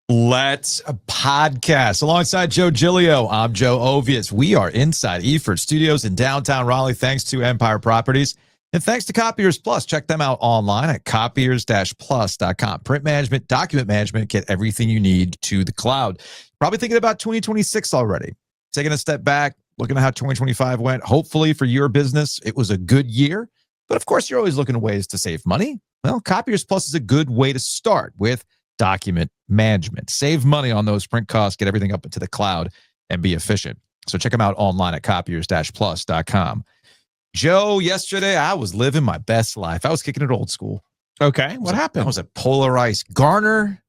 Let's podcast. Alongside Joe Giglio, I'm Joe Ovies. We are inside Eford Studios in downtown Raleigh, thanks to Empire Properties. And thanks to Copiers Plus. Check them out online at copiers-plus.com. Print management, document management, get everything you need to the cloud. Probably thinking about 2026 already. Taking a step back, looking at how 2025 went. Hopefully for your business, it was a good year. But of course, you're always looking at ways to save money. Well, Copiers Plus is a good way to start with document management. Save money on those print costs, get everything up into the cloud, and be efficient. So check them out online at copiers-plus.com. Joe, yesterday I was living my best life. I was kicking it old school. Okay, what happened? I was at Polar Ice Garner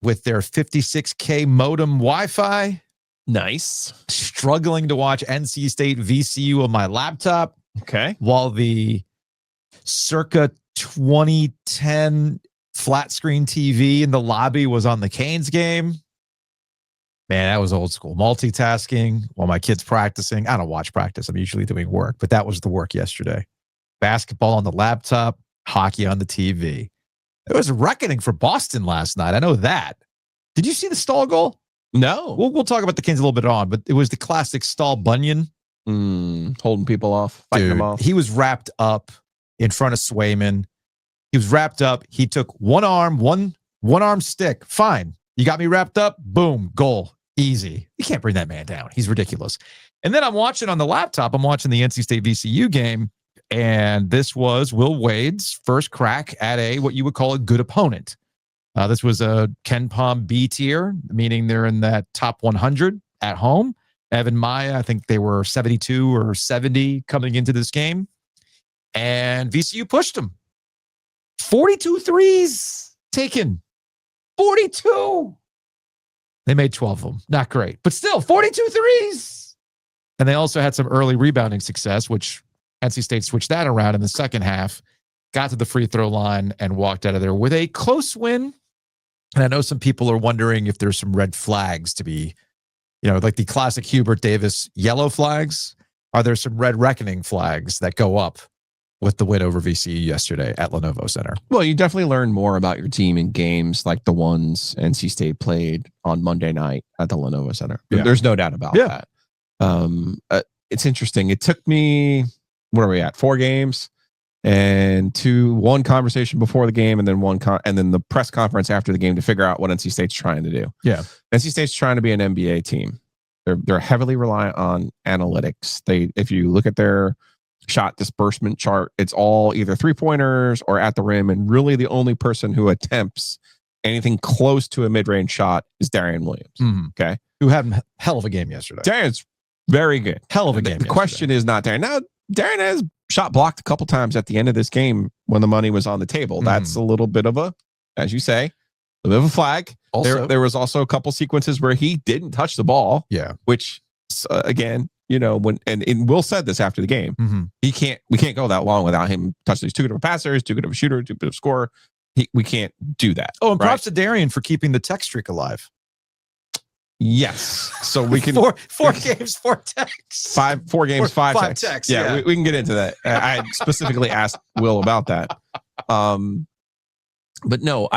with their 56K modem Wi-Fi. Nice. Struggling to watch NC State VCU on my laptop. Okay. While the circa 2010 flat screen TV in the lobby was on the Canes game. Man, that was old school. Multitasking while my kid's practicing. I don't watch practice. I'm usually doing work, but that was the work yesterday. Basketball on the laptop, hockey on the TV. It was a reckoning for Boston last night. I know that. Did you see the Stahl goal? No. We'll talk about the Canes a little bit on, but it was the classic Stahl Bunyan. Holding people off, fighting them off. He was wrapped up in front of Swayman. He was wrapped up. He took one arm stick. Fine. You got me wrapped up. Boom. Goal. Easy. You can't bring that man down. He's ridiculous. And then I'm watching on the laptop. I'm watching the NC State VCU game. And this was Will Wade's first crack at what you would call a good opponent. This was a Ken Palm B tier, meaning they're in that top 100 at home. Evan Maya, I think they were 72 or 70 coming into this game. And VCU pushed them. 42 threes taken. 42. They made 12 of them. Not great, but still 42 threes. And they also had some early rebounding success, which NC State switched that around in the second half, got to the free throw line and walked out of there with a close win. And I know some people are wondering if there's some red flags to be, like the classic Hubert Davis yellow flags. Are there some red reckoning flags that go up with the win over VCU yesterday at Lenovo Center? Well, you definitely learn more about your team in games like the ones NC State played on Monday night at the Lenovo Center. Yeah. There's no doubt about that. It's interesting. It took me, what are we at? 4 games and one conversation before the game and then and then the press conference after the game to figure out what NC State's trying to do. Yeah. NC State's trying to be an NBA team. They're heavily reliant on analytics. If you look at their shot disbursement chart, it's all either 3-pointers or at the rim, and really the only person who attempts anything close to a mid-range shot is Darin Williams. Mm-hmm. Okay, who had a hell of a game yesterday. Darin's very good. Hell of a game. The question is not Darin. Now, Darin has shot blocked a couple times at the end of this game when the money was on the table. Mm-hmm. That's a little bit of a, as you say, a bit of a flag. Also, there was also a couple sequences where he didn't touch the ball. Yeah, when Will said this after the game, we can't go that long without him touching. He's too good of a passer, he's too good of a shooter, too good of a scorer. We can't do that. Oh, and props to Darin for keeping the tech streak alive. Yes, so we can four games, 4 texts. 4 games, 5 texts. texts. Yeah. We can get into that. I specifically asked Will about that. But no,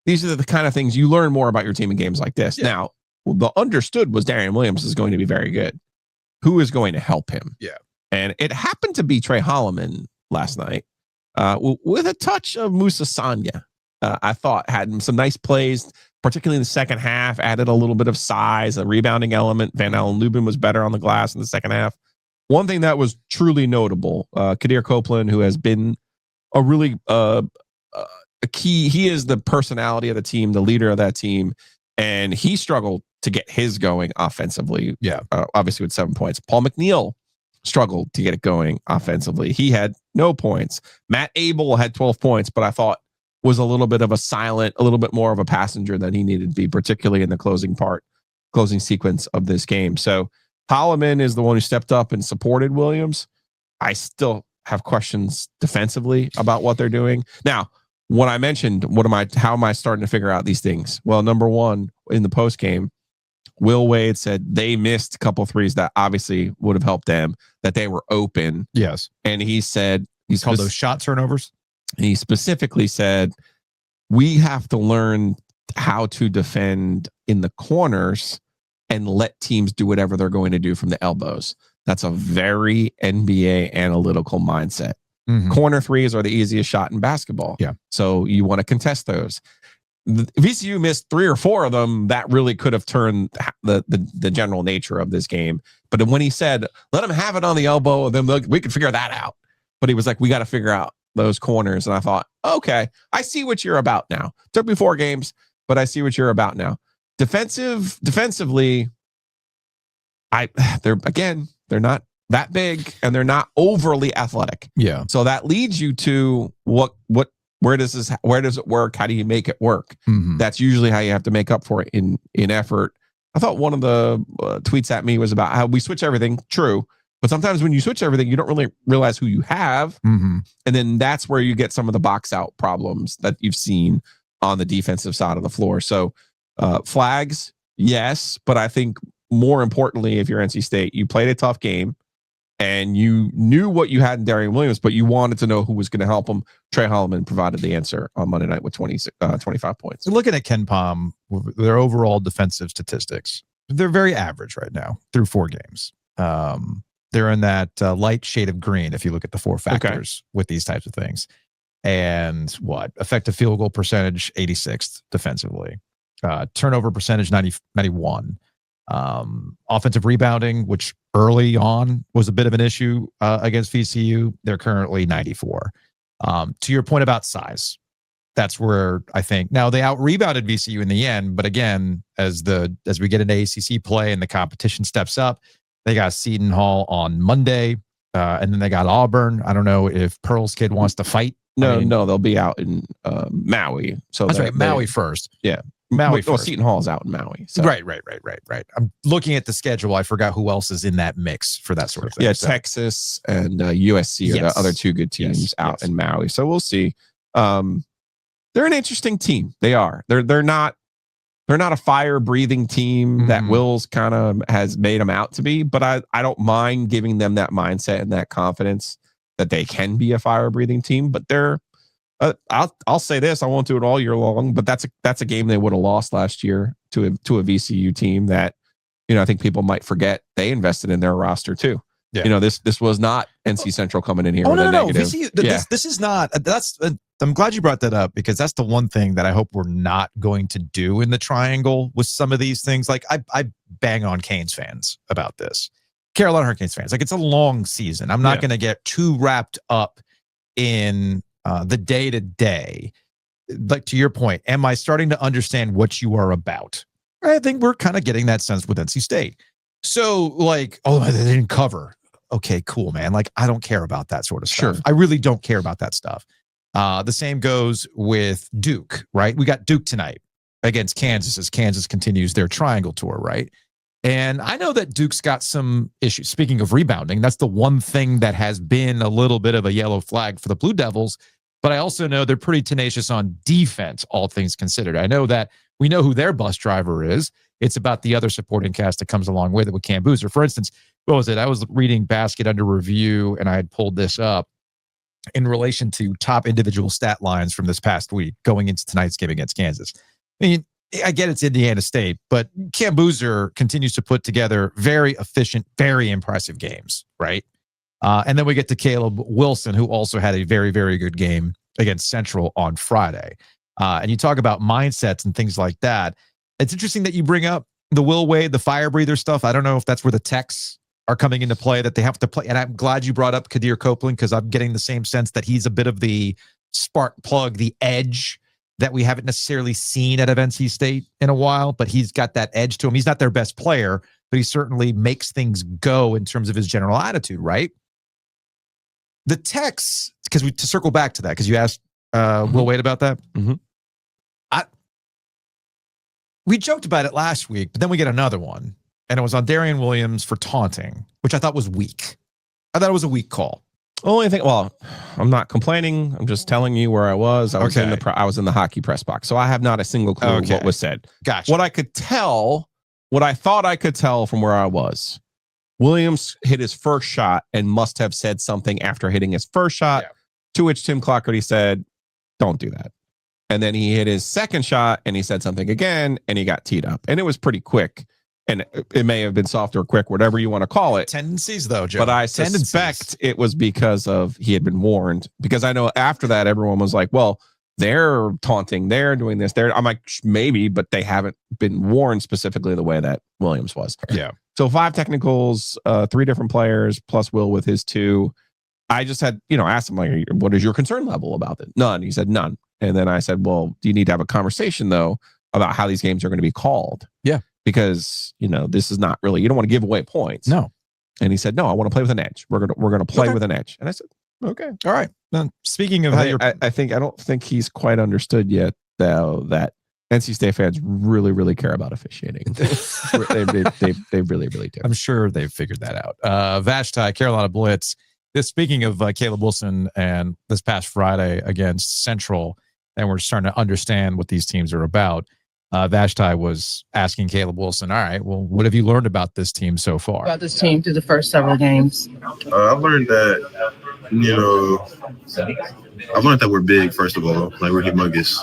these are the kind of things you learn more about your team in games like this. Yeah. Now, the understood was Darin Williams is going to be very good. Who is going to help him? Yeah. And it happened to be Trey Holloman last night with a touch of Musa Sanya. I thought had some nice plays, particularly in the second half, added a little bit of size, a rebounding element. Van Allen Lubin was better on the glass in the second half. One thing that was truly notable, Kadir Copeland, who has been a really a key, he is the personality of the team, the leader of that team, and he struggled to get his going offensively. Yeah. Obviously with 7 points. Paul McNeil struggled to get it going offensively. He had no points. Matt Abel had 12 points, but I thought was a little bit of a little bit more of a passenger than he needed to be, particularly in the closing sequence of this game. So Holloman is the one who stepped up and supported Williams. I still have questions defensively about what they're doing. Now, what I mentioned, how am I starting to figure out these things? Well, number one, in the post game, Will Wade said they missed a couple threes that obviously would have helped them, that they were open. Yes. And he said, he's called those shot turnovers. He specifically said, we have to learn how to defend in the corners and let teams do whatever they're going to do from the elbows. That's a very NBA analytical mindset. Corner threes are the easiest shot in basketball. Yeah. So you want to contest those. The VCU missed 3 or 4 of them that really could have turned the general nature of this game. But when he said, let them have it on the elbow, then we could figure that out. But he was like, we got to figure out those corners. And I thought, okay, I see what you're about now. Took me 4 games, but I see what you're about now. Defensively, they're not that big and they're not overly athletic. Yeah. So that leads you to where does it work? How do you make it work? That's usually how you have to make up for it in effort. I thought one of the tweets at me was about how we switch everything. True. But sometimes when you switch everything, you don't really realize who you have. And then that's where you get some of the box out problems that you've seen on the defensive side of the floor. So flags, yes. But I think more importantly, if you're NC State, you played a tough game and you knew what you had in Darian Williams, but you wanted to know who was going to help him. Trey Holloman provided the answer on Monday night with 25 points. So looking at Ken Pom, their overall defensive statistics, they're very average right now through 4 games. They're in that light shade of green if you look at the 4 factors with these types of things. And effective field goal percentage, 86th defensively. Turnover percentage, 91. Offensive rebounding, which early on was a bit of an issue against VCU. They're currently 94. To your point about size, that's where I think now they out rebounded VCU in the end. But again, as we get into ACC play and the competition steps up, they got Seton Hall on Monday, and then they got Auburn. I don't know if Pearl's kid wants to fight. No, they'll be out in Maui. So that's right, Maui first. Yeah. Maui well, Seton Hall's out in Maui. So. Right. I'm looking at the schedule. I forgot who else is in that mix for that sort of thing. Yeah, so. Texas and USC are the other 2 good teams out in Maui. So we'll see. They're an interesting team. They are. They're not a fire-breathing team that Wills kind of has made them out to be, but I don't mind giving them that mindset and that confidence that they can be a fire-breathing team. But they're I'll say this, I won't do it all year long, but that's a game they would have lost last year to a VCU team that, I think people might forget they invested in their roster too. Yeah. This was not NC Central coming in here. No. VCU, this is not. I'm glad you brought that up because that's the one thing that I hope we're not going to do in the triangle with some of these things. Like I bang on Canes fans about this. Carolina Hurricanes fans. Like it's a long season. I'm not going to get too wrapped up in the day-to-day. Like to your point, am I starting to understand what you are about? I think we're kind of getting that sense with NC State. So like, they didn't cover. Okay, cool, man. Like I don't care about that sort of stuff. I really don't care about that stuff. The same goes with Duke, right? We got Duke tonight against Kansas as Kansas continues their triangle tour, right? And I know that Duke's got some issues. Speaking of rebounding, that's the one thing that has been a little bit of a yellow flag for the Blue Devils. But I also know they're pretty tenacious on defense, all things considered. I know that we know who their bus driver is. It's about the other supporting cast that comes along with it with Cam Boozer. For instance, what was it? I was reading Basket Under Review, and I had pulled this up in relation to top individual stat lines from this past week going into tonight's game against Kansas. I mean, I get it's Indiana State, but Cam Boozer continues to put together very efficient, very impressive games, right? And then we get to Caleb Wilson, who also had a very, very good game against Central on Friday. And you talk about mindsets and things like that. It's interesting that you bring up the Will Wade, the fire breather stuff. I don't know if that's where the techs are coming into play, that they have to play. And I'm glad you brought up Kadir Copeland because I'm getting the same sense that he's a bit of the spark plug, the edge that we haven't necessarily seen at NC State in a while, but he's got that edge to him. He's not their best player, but he certainly makes things go in terms of his general attitude, right? The techs, to circle back to that, because you asked Will Wade about that. We joked about it last week, but then we get another one. And it was on Darian Williams for taunting, which I thought was weak. I thought it was a weak call. Only thing, I'm not complaining. I'm just telling you where I was. I was in the hockey press box, so I have not a single clue what was said. Gotcha. What I thought I could tell from where I was, Williams hit his first shot and must have said something after hitting his first shot, to which Tim Clockerty said, "Don't do that." And then he hit his second shot and he said something again and he got teed up. And it was pretty quick. And it may have been soft or quick, whatever you want to call it. Tendencies, though, Joe. But I suspect it was because of he had been warned. Because I know after that, everyone was like, well, they're taunting, they're doing this. I'm like, maybe, but they haven't been warned specifically the way that Williams was. Yeah. So 5 technicals, 3 different players, plus Will with his 2. I just had, asked him, like, what is your concern level about it? None. He said none. And then I said, well, do you need to have a conversation, though, about how these games are going to be called? Yeah. Because, this is not really, you don't want to give away points. No. And he said, no, I want to play with an edge. We're gonna play with an edge. And I said, okay. All right. Then speaking of I don't think he's quite understood yet, though, that NC State fans really, really care about officiating. they really, really do. I'm sure they've figured that out. Vashti, Carolina Blitz. Speaking of Caleb Wilson and this past Friday against Central, and we're starting to understand what these teams are about. Vashti was asking Caleb Wilson, all right, well, what have you learned about this team so far? About this team through the first several games? I've learned that, we're big, first of all. Like, we're humongous.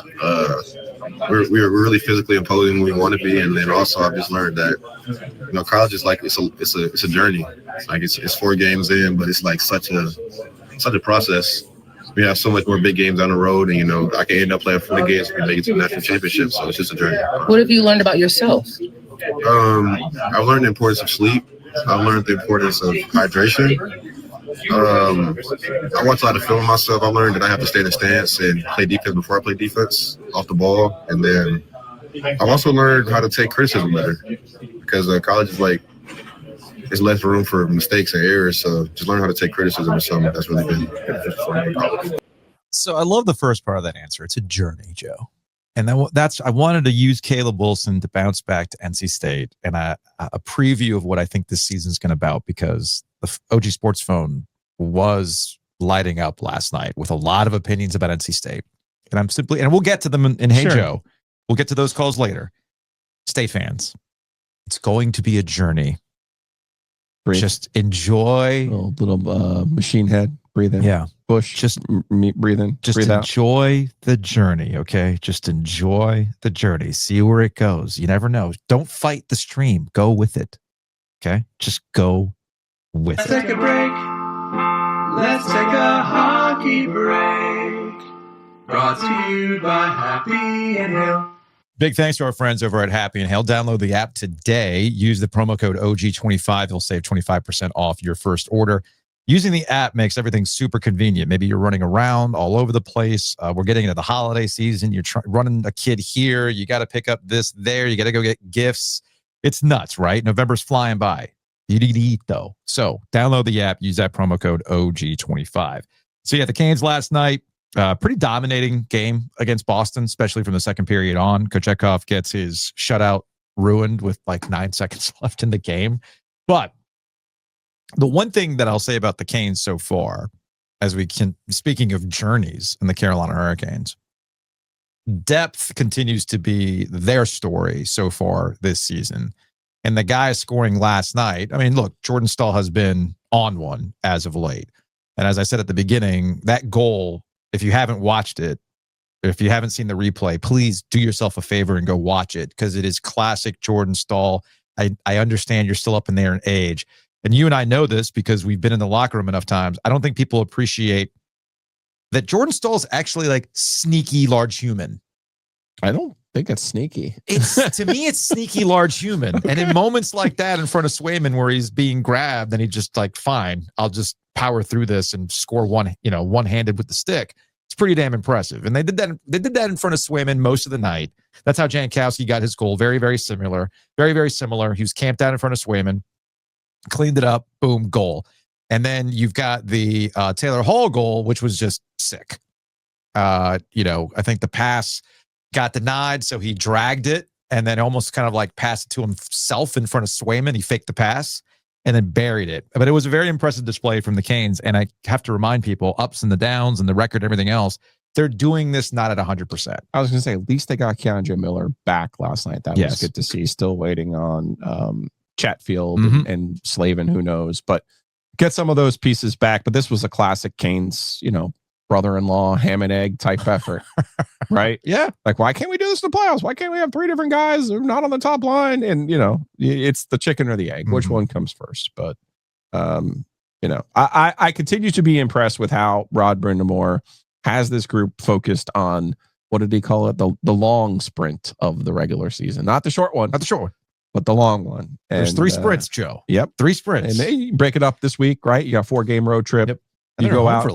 We're really physically imposing when we want to be. And then also I've just learned that, college is like, it's a journey. Like it's 4 games in, but it's like such a process. We have so much more big games on the road, and I can end up playing 40 games and make it to the national championship. So it's just a journey. What have you learned about yourself? I've learned the importance of sleep. I've learned the importance of hydration. I watch a lot of film myself. I learned that I have to stay in the stance and play defense before I play defense off the ball. And then I've also learned how to take criticism better, because college is like, there's less room for mistakes and errors. So just learn how to take criticism is something that's really been beneficial for me in college. So I love the first part of that answer. It's a journey, Joe. And I wanted to use Caleb Wilson to bounce back to NC State and a preview of what I think this season's going to be about, because the OG Sports phone was lighting up last night with a lot of opinions about NC State. And we'll get to them in Hey, sure, Joe. We'll get to those calls later. State fans, it's going to be a journey. Breathe. Just enjoy. Little machine head. Breathe in. Yeah. Push. Just breathe in. Just breathe enjoy the journey, okay? Just enjoy the journey. See where it goes. You never know. Don't fight the stream. Go with it, okay? Just go with it. Let's take a break. Let's take a hockey break. Brought to you by Happy and Hill. Big thanks to our friends over at Happy and Hail. Download the app today. Use the promo code OG25. You'll save 25% off your first order. Using the app makes everything super convenient. Maybe you're running around all over the place. We're getting into the holiday season. You're running a kid here. You got to pick up this there. You got to go get gifts. It's nuts, right? November's flying by. You need to eat, though. So download the app. Use that promo code OG25. So yeah, the Canes last night, pretty dominating game against Boston, especially from the second period on. Kochetkov gets his shutout ruined with like 9 seconds left in the game. But the one thing that I'll say about the Canes so far, speaking of journeys in the Carolina Hurricanes, depth continues to be their story so far this season. And the guy scoring last night, I mean, look, Jordan Stahl has been on one as of late. And as I said at the beginning, that goal, if you haven't watched it, if you haven't seen the replay, please do yourself a favor and go watch it, because it is classic Jordan Stahl. I understand you're still up in there in age. And you and I know this because we've been in the locker room enough times. I don't think people appreciate that Jordan Stahl is actually like sneaky large human. I don't think it's sneaky. To me, it's sneaky large human. Okay. And in moments like that in front of Swayman where he's being grabbed and he just like, fine, I'll just power through this and score one-handed with the stick. It's pretty damn impressive. And they did that in front of Swayman most of the night. That's how Jankowski got his goal. Very, very similar. Very, very similar. He was camped out in front of Swayman, cleaned it up, boom, goal. And then you've got the Taylor Hall goal, which was just sick. I think the pass got denied, so he dragged it and then almost kind of like passed it to himself in front of Swayman. He faked the pass and then buried it. But it was a very impressive display from the Canes. And I have to remind people, ups and the downs and the record, everything else, they're doing this not at 100%. I was going to say, at least they got Keandre Miller back last night. That was good to see. Still waiting on Chatfield and Slavin, who knows, but get some of those pieces back. But this was a classic Canes, brother-in-law ham and egg type effort, right? Yeah. Like, why can't we do this in the playoffs? Why can't we have 3 different guys who are not on the top line? And, it's the chicken or the egg. Which one comes first? But, I continue to be impressed with how Rod Brindamore has this group focused on, what did he call it? The long sprint of the regular season. Not the short one. Not the short one. But the long one. There's 3 sprints, Joe. Yep. 3 sprints. And they break it up this week, right? You got 4-game road trip. Yep. You go out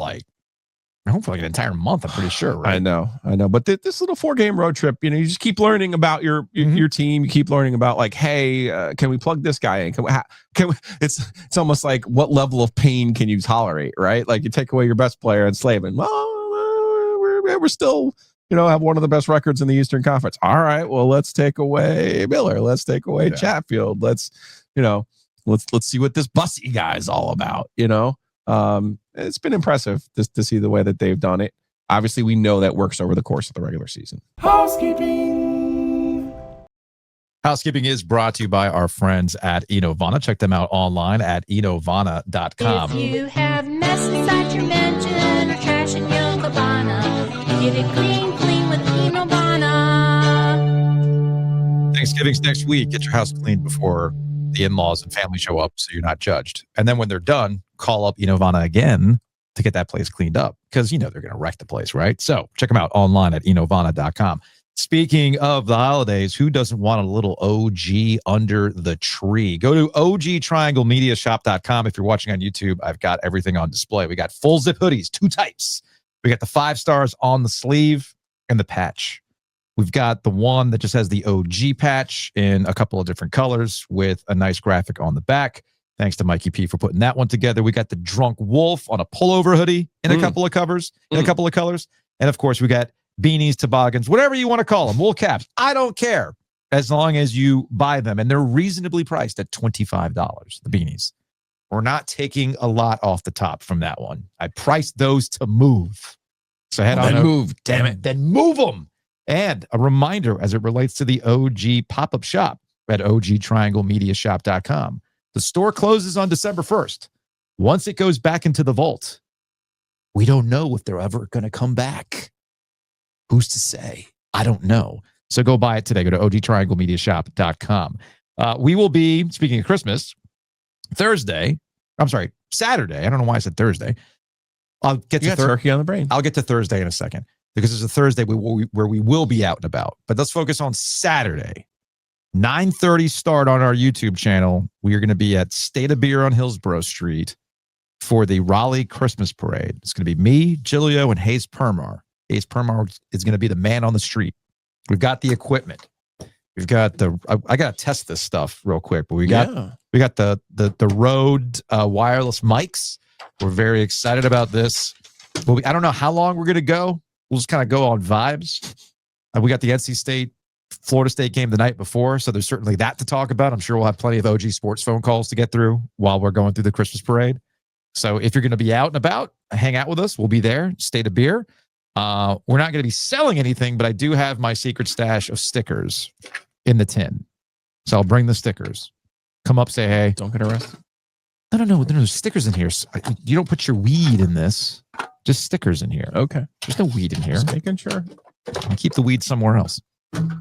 for an entire month, I'm pretty sure, right? I know. But this little 4-game road trip, you just keep learning about your team. You keep learning about, like, hey, can we plug this guy in? Can we, it's almost like, what level of pain can you tolerate, right? Like, you take away your best player and slave him. Well, we're still, have one of the best records in the Eastern Conference. All right, well, let's take away Miller. Let's take away Chatfield. Let's see what this Bussy guy is all about. It's been impressive to see the way that they've done it. Obviously, we know that works over the course of the regular season. Housekeeping. Housekeeping is brought to you by our friends at Enovana. Check them out online at enovana.com. If you have mess inside your mansion or trash in your cabana, get it clean with Enovana. Thanksgiving's next week. Get your house cleaned before the in-laws and family show up so you're not judged. And then when they're done, call up Enovana again to get that place cleaned up because they're going to wreck the place, right? So check them out online at enovana.com. Speaking of the holidays, who doesn't want a little OG under the tree? Go to ogtrianglemediashop.com. If you're watching on YouTube, I've got everything on display. We got full zip hoodies, 2 types. We got the 5 stars on the sleeve and the patch. We've got the one that just has the OG patch in a couple of different colors with a nice graphic on the back. Thanks to Mikey P for putting that one together. We got the Drunk Wolf on a pullover hoodie in a couple of colors. And of course, we got beanies, toboggans, whatever you want to call them, wool caps. I don't care as long as you buy them. And they're reasonably priced at $25, the beanies. We're not taking a lot off the top from that one. I priced those to move. So head on. Move, damn it. Then move them. And a reminder as it relates to the OG pop-up shop at ogtrianglemediashop.com. The store closes on December 1st. Once it goes back into the vault, we don't know if they're ever going to come back. Who's to say? I don't know. So go buy it today. Go to ogtrianglemediashop.com. We will be, speaking of Christmas, Saturday. I don't know why I said Thursday. I'll get to turkey on the brain. I'll get to Thursday in a second because there's a Thursday where we will be out and about. But let's focus on Saturday. 9:30 start on our YouTube channel. We are going to be at State of Beer on Hillsborough Street for the Raleigh Christmas Parade. It's going to be me, Giglio, and Hayes Permar. Hayes Permar is going to be the man on the street. We've got the equipment. We've got I got to test this stuff real quick, but we got the Rode wireless mics. We're very excited about this. But I don't know how long we're going to go. We'll just kind of go on vibes. We got the NC State Florida State game the night before, so there's certainly that to talk about. I'm sure we'll have plenty of OG sports phone calls to get through while we're going through the Christmas parade. So if you're going to be out and about, hang out with us. We'll be there. State of Beer. We're not going to be selling anything, but I do have my secret stash of stickers in the tin. So I'll bring the stickers. Come up, say hey. Don't get arrested. No. There's stickers in here. You don't put your weed in this. Just stickers in here. Okay. There's no weed in here. Just making sure. I keep the weed somewhere else.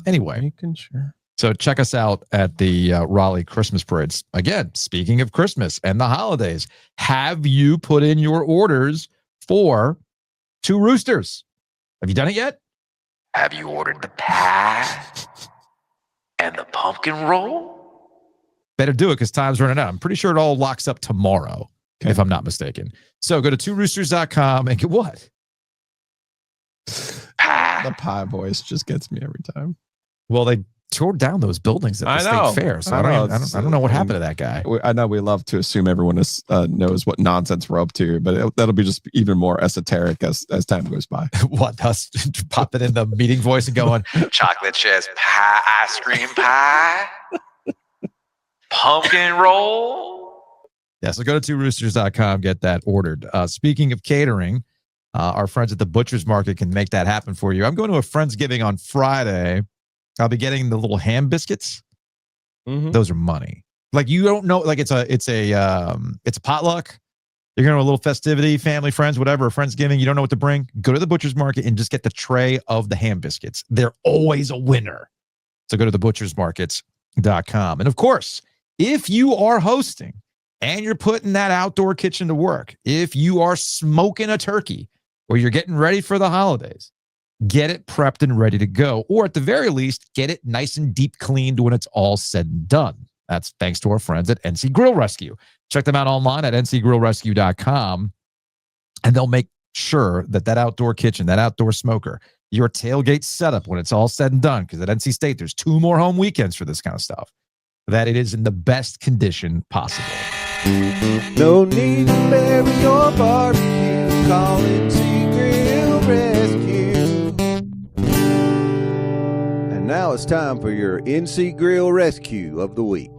Anyway. Making sure. So check us out at the Raleigh Christmas Parades. Again, speaking of Christmas and the holidays, have you put in your orders for Two Roosters? Have you done it yet? Have you ordered the pie and the pumpkin roll? Better do it because time's running out. I'm pretty sure it all locks up tomorrow, if I'm not mistaken. So go to tworoosters.com and get what? Pie. The pie voice just gets me every time. Well, they tore down those buildings at the state fair. So I don't know what happened to that guy. I know we love to assume everyone knows what nonsense we're up to, but that'll be just even more esoteric as time goes by. What, us popping in the meeting voice and going, Chocolate chess pie, ice cream pie, pumpkin roll. Yeah, so go to tworoosters.com, get that ordered. Speaking of catering, our friends at the Butcher's Market can make that happen for you. I'm going to a Friendsgiving on Friday. I'll be getting the little ham biscuits. Mm-hmm. Those are money. Like, you don't know, like it's a potluck. You're going to a little festivity, family, friends, whatever, Friendsgiving. You don't know what to bring. Go to the butcher's market and just get the tray of the ham biscuits. They're always a winner. So go to thebutchersmarkets.com. And of course, if you are hosting and you're putting that outdoor kitchen to work, if you are smoking a turkey or you're getting ready for the holidays, get it prepped and ready to go. Or at the very least, get it nice and deep cleaned when it's all said and done. That's thanks to our friends at NC Grill Rescue. Check them out online at ncgrillrescue.com, and they'll make sure that outdoor kitchen, that outdoor smoker, your tailgate setup when it's all said and done, because at NC State, there's 2 more home weekends for this kind of stuff, that it is in the best condition possible. No need to bury your barbecue. Call NC Grill Rescue. And now it's time for your NC Grill Rescue of the week.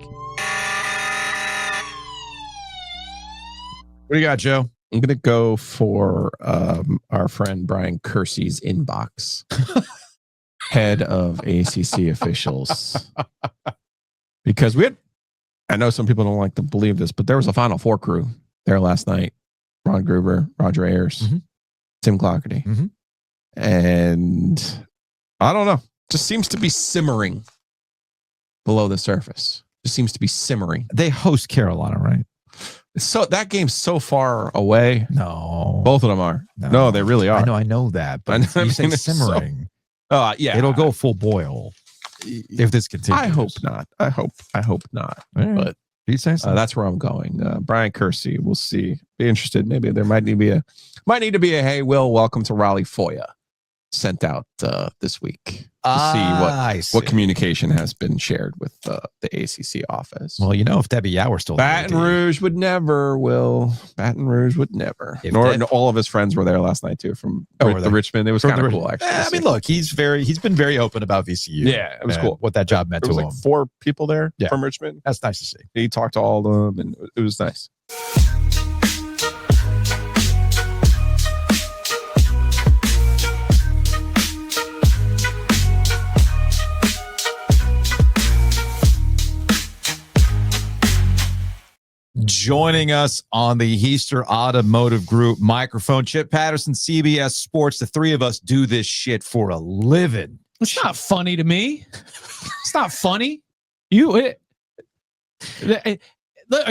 What do you got, Joe? I'm going to go for our friend Brian Kersey's inbox, head of ACC officials. Because I know some people don't like to believe this, but there was a Final Four crew there last night. Ron Gruber, Roger Ayers, Tim Clougherty. And I don't know. Just seems to be simmering below the surface. Just seems to be simmering. They host Carolina, right? So that game's so far away. No. Both of them are. No, they really are. I know that, but you say simmering. Yeah. It'll go full boil if this continues. I hope not. I hope not. Right. But you say so? That's where I'm going. Brian Kersey, we'll see. Be interested. Maybe there might need to be a hey, Will, welcome to Raleigh FOIA sent out this week to see what communication has been shared with the ACC office. Well, if Debbie Yower still Baton Rouge would never, Will. Baton Rouge would never. And all of his friends were there last night too from the Richmond. It was kind of cool, actually. I mean, look, he's been very open about VCU. Yeah, it was cool. What that job meant to him. There was like 4 people there from Richmond. That's nice to see. He talked to all of them, and it was nice. Joining us on the Heister Automotive Group microphone, Chip Patterson, CBS Sports. The 3 of us do this shit for a living. It's not funny to me. It's not funny. Are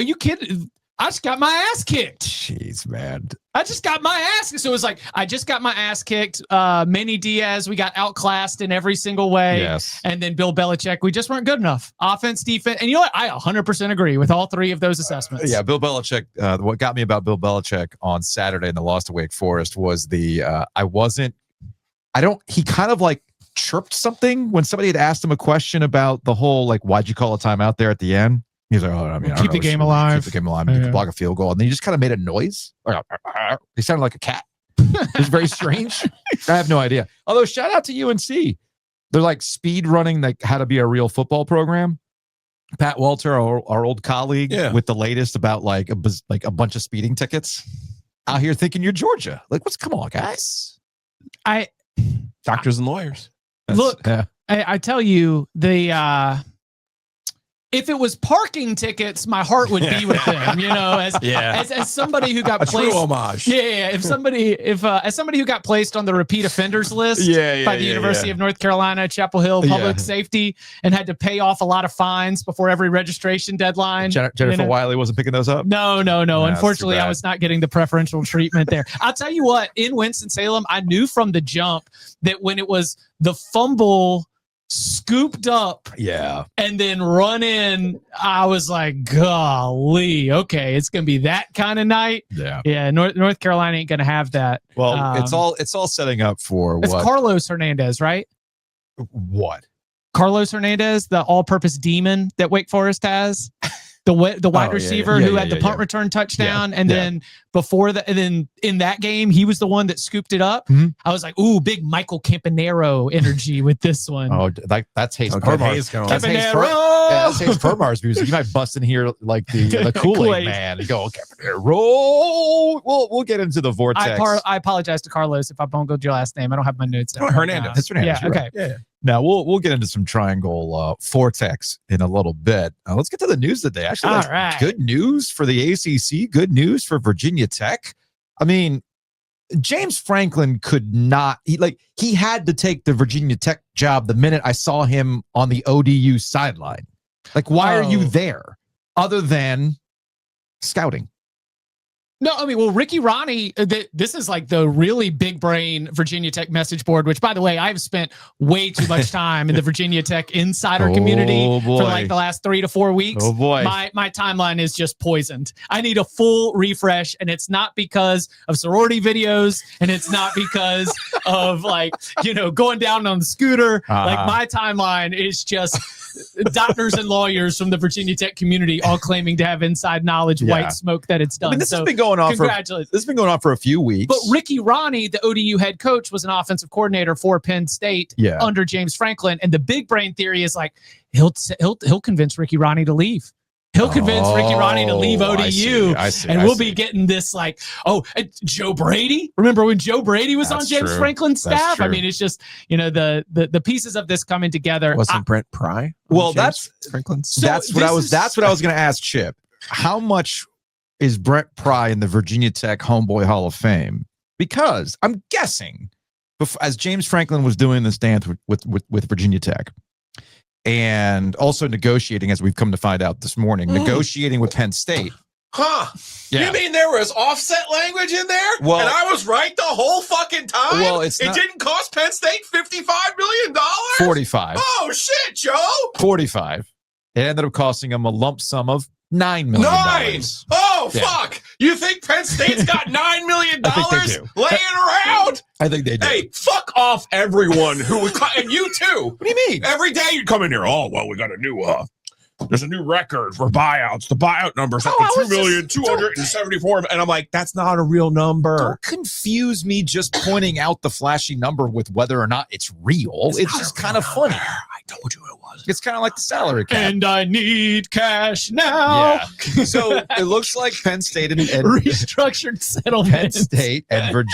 you kidding? I just got my ass kicked. Jeez, man. I just got my ass kicked. So it was like, I just got my ass kicked. Manny Diaz, we got outclassed in every single way. Yes. And then Bill Belichick, we just weren't good enough. Offense, defense. And you know what? I 100% agree with all 3 of those assessments. Yeah, Bill Belichick. What got me about Bill Belichick on Saturday in the loss to Wake Forest was he kind of like chirped something when somebody had asked him a question about the whole, like, why'd you call a timeout there at the end? He's like, I don't keep the game alive. Keep the game alive. You can block a field goal. And then he just kind of made a noise. He sounded like a cat. It was very strange. I have no idea. Although, shout out to UNC. They're like speed running like how to be a real football program. Pat Walter, our old colleague, with the latest about like a bunch of speeding tickets out here thinking you're Georgia. Like, come on, guys. Doctors and lawyers. I tell you, if it was parking tickets, my heart would be with them, as somebody who got placed. True homage. Yeah. As somebody who got placed on the repeat offenders list by the University of North Carolina, Chapel Hill Public Safety, and had to pay off a lot of fines before every registration deadline. Jennifer Wiley wasn't picking those up? No. Unfortunately, I was not getting the preferential treatment there. I'll tell you what, in Winston-Salem, I knew from the jump that when it was the fumble scooped up and then run in, I was like, golly, okay, it's gonna be that kind of night. North Carolina ain't gonna have that. Well, it's all setting up for it's what? Carlos Hernandez, right? What? Carlos Hernandez, the all-purpose demon that Wake Forest has. The wide receiver who had the punt return touchdown, and then before that, and then in that game, he was the one that scooped it up. I was like, "Ooh, big Michael Campanaro energy with this one." Oh, that's Hayes Permar. That's Hayes Permar's music. You might bust in here like the Kool-Aid man and go, Campanaro. We'll get into the vortex. I apologize to Carlos if I bungled your last name. I don't have my notes down. Hernandez. That's Hernandez. Yeah. Okay. Yeah. Now we'll get into some triangle vortex in a little bit. Let's get to the news today. Actually, All right. Good news for the ACC. Good news for Virginia Tech. I mean, James Franklin could not. He had to take the Virginia Tech job the minute I saw him on the ODU sideline. Like, why are you there other than scouting? No, I mean, well, Ricky Ronnie, this is like the really big brain Virginia Tech message board, which, by the way, I've spent way too much time in the Virginia Tech insider community for like the last 3 to 4 weeks. Oh, boy. My timeline is just poisoned. I need a full refresh, and it's not because of sorority videos, and it's not because of going down on the scooter. Like, my timeline is just doctors and lawyers from the Virginia Tech community all claiming to have inside knowledge, white smoke that it's done. I mean, this has been going on for a few weeks. But Ricky Ronnie, the ODU head coach, was an offensive coordinator for Penn State under James Franklin. And the big brain theory is like he'll convince Ricky Ronnie to leave. He'll convince Ricky Ronnie to leave ODU. I see, we'll be getting this Joe Brady. Remember when Joe Brady was on James Franklin's staff? I mean, it's just, the pieces of this coming together. Wasn't Brent Pry? Well, that's Franklin's. That's what I was going to ask Chip. How much is Brent Pry in the Virginia Tech Homeboy Hall of Fame? Because I'm guessing, as James Franklin was doing this dance with Virginia Tech, and also negotiating, as we've come to find out this morning, negotiating with Penn State. Huh? Yeah. You mean there was offset language in there? Well, and I was right the whole fucking time? Well, it didn't cost Penn State $55 million? 45. Oh, shit, Joe. 45. It ended up costing him a lump sum of $9 million. 9? Oh, fuck. You think Penn State's got $9 million laying around? I think they do. Hey, fuck off everyone who would, and you too. What do you mean? Every day you'd come in here, we got a new, there's a new record for buyouts. The buyout number's up to 2,274,000. And I'm like, that's not a real number. Don't confuse me just pointing out the flashy number with whether or not it's real. It's just kind of funny. I told you it was. It's kind of like the salary cap. And I need cash now. Yeah. So it looks like Penn State and restructured settlement. Penn State and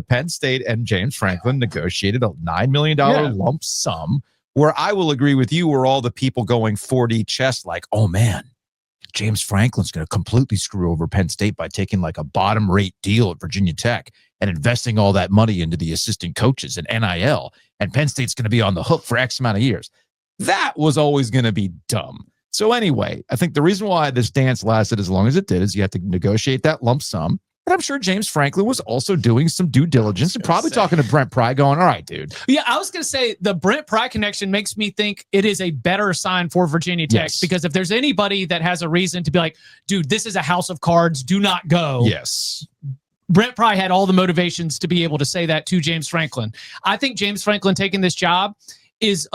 Penn State and James Franklin negotiated a $9 million lump sum. Where I will agree with you, where all the people going 4D chess, like, oh man, James Franklin's going to completely screw over Penn State by taking like a bottom rate deal at Virginia Tech and investing all that money into the assistant coaches and NIL. And Penn State's going to be on the hook for X amount of years. That was always going to be dumb. So anyway, I think the reason why this dance lasted as long as it did is you had to negotiate that lump sum. But I'm sure James Franklin was also doing some due diligence and probably talking to Brent Pry going, all right, dude. Yeah, I was going to say the Brent Pry connection makes me think it is a better sign for Virginia Tech because if there's anybody that has a reason to be like, dude, this is a house of cards, do not go. Yes. Brent Pry had all the motivations to be able to say that to James Franklin. I think James Franklin taking this job is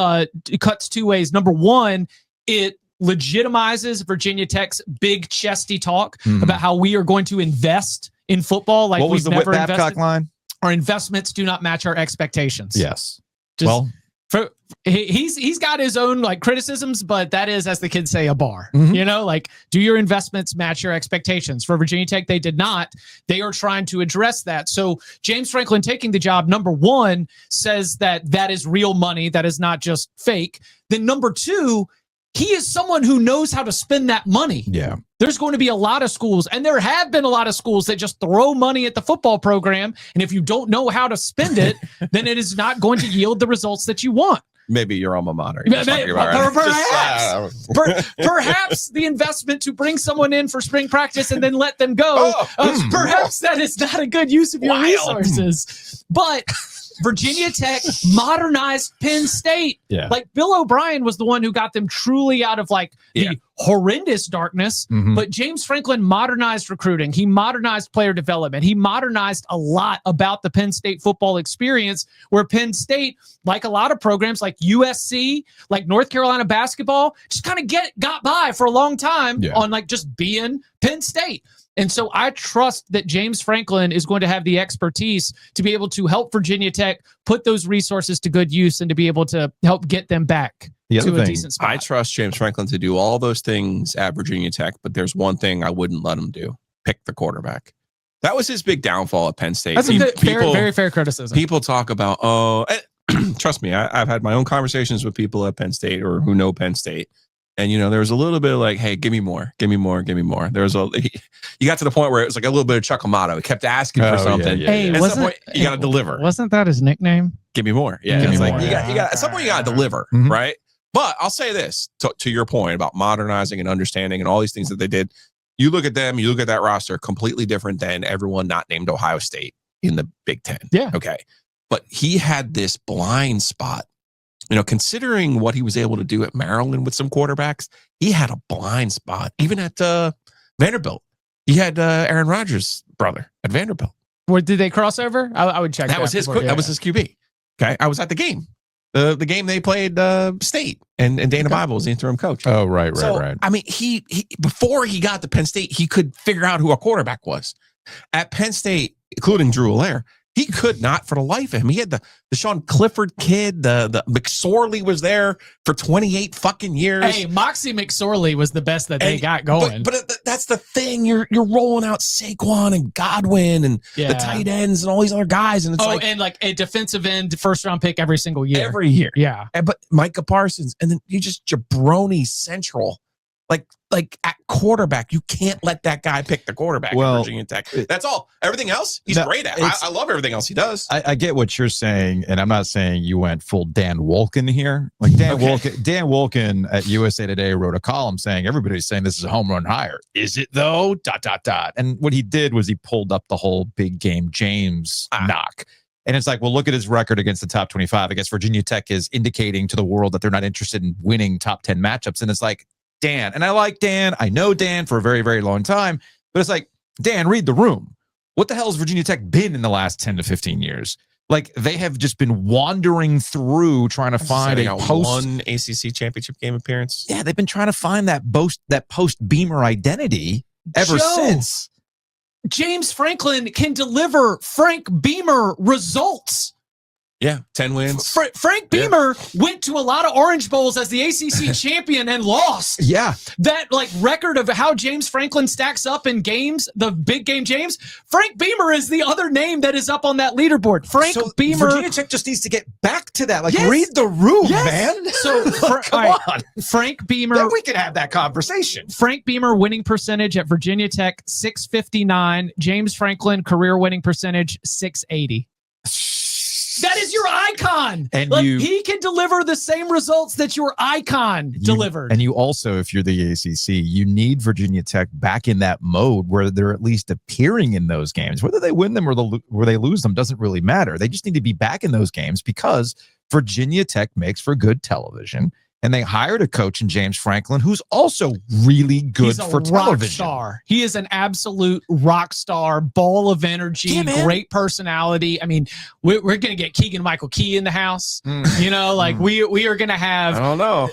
cuts two ways. Number one, it legitimizes Virginia Tech's big chesty talk about how we are going to invest in football like we've never invested. Babcock line? Our investments do not match our expectations. Yes. He's got his own criticisms, but that is, as the kids say, a bar. Do your investments match your expectations? For Virginia Tech, they did not. They are trying to address that. So James Franklin taking the job, number one, says that is real money. That is not just fake. Then number two, he is someone who knows how to spend that money. Yeah. There's going to be a lot of schools, and there have been a lot of schools that just throw money at the football program. And if you don't know how to spend it, then it is not going to yield the results that you want. Maybe your alma mater. Perhaps the investment to bring someone in for spring practice and then let them go. Perhaps that is not a good use of your resources. But Virginia Tech modernized Penn State. Yeah. Bill O'Brien was the one who got them truly out of the horrendous darkness. But James Franklin modernized recruiting. He modernized player development. He modernized a lot about the Penn State football experience, where Penn State, like a lot of programs like USC, like North Carolina basketball, just kind of got by for a long time on just being Penn State. And so I trust that James Franklin is going to have the expertise to be able to help Virginia Tech put those resources to good use and to be able to help get them back to a decent spot. I trust James Franklin to do all those things at Virginia Tech, but there's one thing I wouldn't let him do: pick the quarterback. That was his big downfall at Penn State. That's a very fair criticism. People talk about, trust me, I've had my own conversations with people at Penn State or who know Penn State. And, there was a little bit of like, hey, give me more. There was you got to the point where it was like a little bit of Chuck Amato. He kept asking for something. Hey, at some point, you got to deliver. Wasn't that his nickname? Give me more. Yeah. Give me It's like, more. you got, at some point you got to deliver, right? But I'll say this to your point about modernizing and understanding and all these things that they did. You look at them, you look at that roster, completely different than everyone not named Ohio State in the Big Ten. Yeah. Okay. But he had this blind spot. Considering what he was able to do at Maryland with some quarterbacks, he had a blind spot. Even at Vanderbilt, he had Aaron Rodgers' brother at Vanderbilt. Did they cross over? I would check. That was his. That was his QB. Okay, I was at the game. The game they played State, and Dana Bible was the interim coach. Oh, right. I mean, he before he got to Penn State, he could figure out who a quarterback was. At Penn State, including Drew Allaire, he could not for the life of him. He had the Sean Clifford kid. The McSorley was there for 28 fucking years. Hey, Moxie McSorley was the best that they got going. But that's the thing. You're rolling out Saquon and Godwin and the tight ends and all these other guys. And it's and like a defensive end first round pick every single year. Every year. Yeah. But Micah Parsons, and then you just jabroni central. Like at quarterback, you can't let that guy pick the quarterback at Virginia Tech. That's all. Everything else, he's great at. I love everything else he does. I get what you're saying, and I'm not saying you went full Dan Wolken here. Like Dan Wolken at USA Today wrote a column saying everybody's saying this is a home run hire. Is it though? ... And what he did was he pulled up the whole big game James knock. And it's like, well, look at his record against the top 25. I guess Virginia Tech is indicating to the world that they're not interested in winning top 10 matchups. And it's like, Dan, and I like Dan. I know Dan for a very, very long time, but it's like, Dan, read the room. What the hell has Virginia Tech been in the last 10 to 15 years? Like, they have just been wandering through trying to find a one ACC championship game appearance. Yeah, they've been trying to find that post Beamer identity ever since. James Franklin can deliver Frank Beamer results. Yeah, 10 wins. Frank Beamer went to a lot of Orange Bowls as the ACC champion and lost. Yeah. That record of how James Franklin stacks up in games, the big game James, Frank Beamer is the other name that is up on that leaderboard. Beamer. Virginia Tech just needs to get back to that. Read the room, man. So come on. Frank Beamer. Then we can have that conversation. Frank Beamer winning percentage at Virginia Tech, 659. James Franklin career winning percentage, 680. That is your icon. And he can deliver the same results that your icon delivered. And you also, if you're the ACC, you need Virginia Tech back in that mode where they're at least appearing in those games. Whether they win them or where they lose them doesn't really matter. They just need to be back in those games because Virginia Tech makes for good television. And they hired a coach in James Franklin who's also really good for television. Star. He is an absolute rock star, ball of energy, great personality. I mean, we're going to get Keegan-Michael Key in the house. We are going to have. I don't know.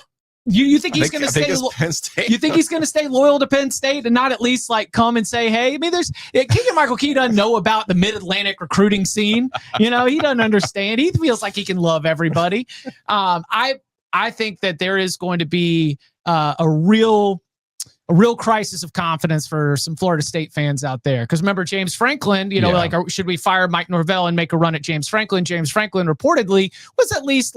You think he's going to stay? Penn State. You think he's going to stay loyal to Penn State and not at least come and say, "Hey"? I mean, Keegan-Michael Key doesn't know about the Mid-Atlantic recruiting scene. He doesn't understand. He feels like he can love everybody. I think that there is going to be a real crisis of confidence for some Florida State fans out there. Because remember, James Franklin, should we fire Mike Norvell and make a run at James Franklin? James Franklin reportedly was at least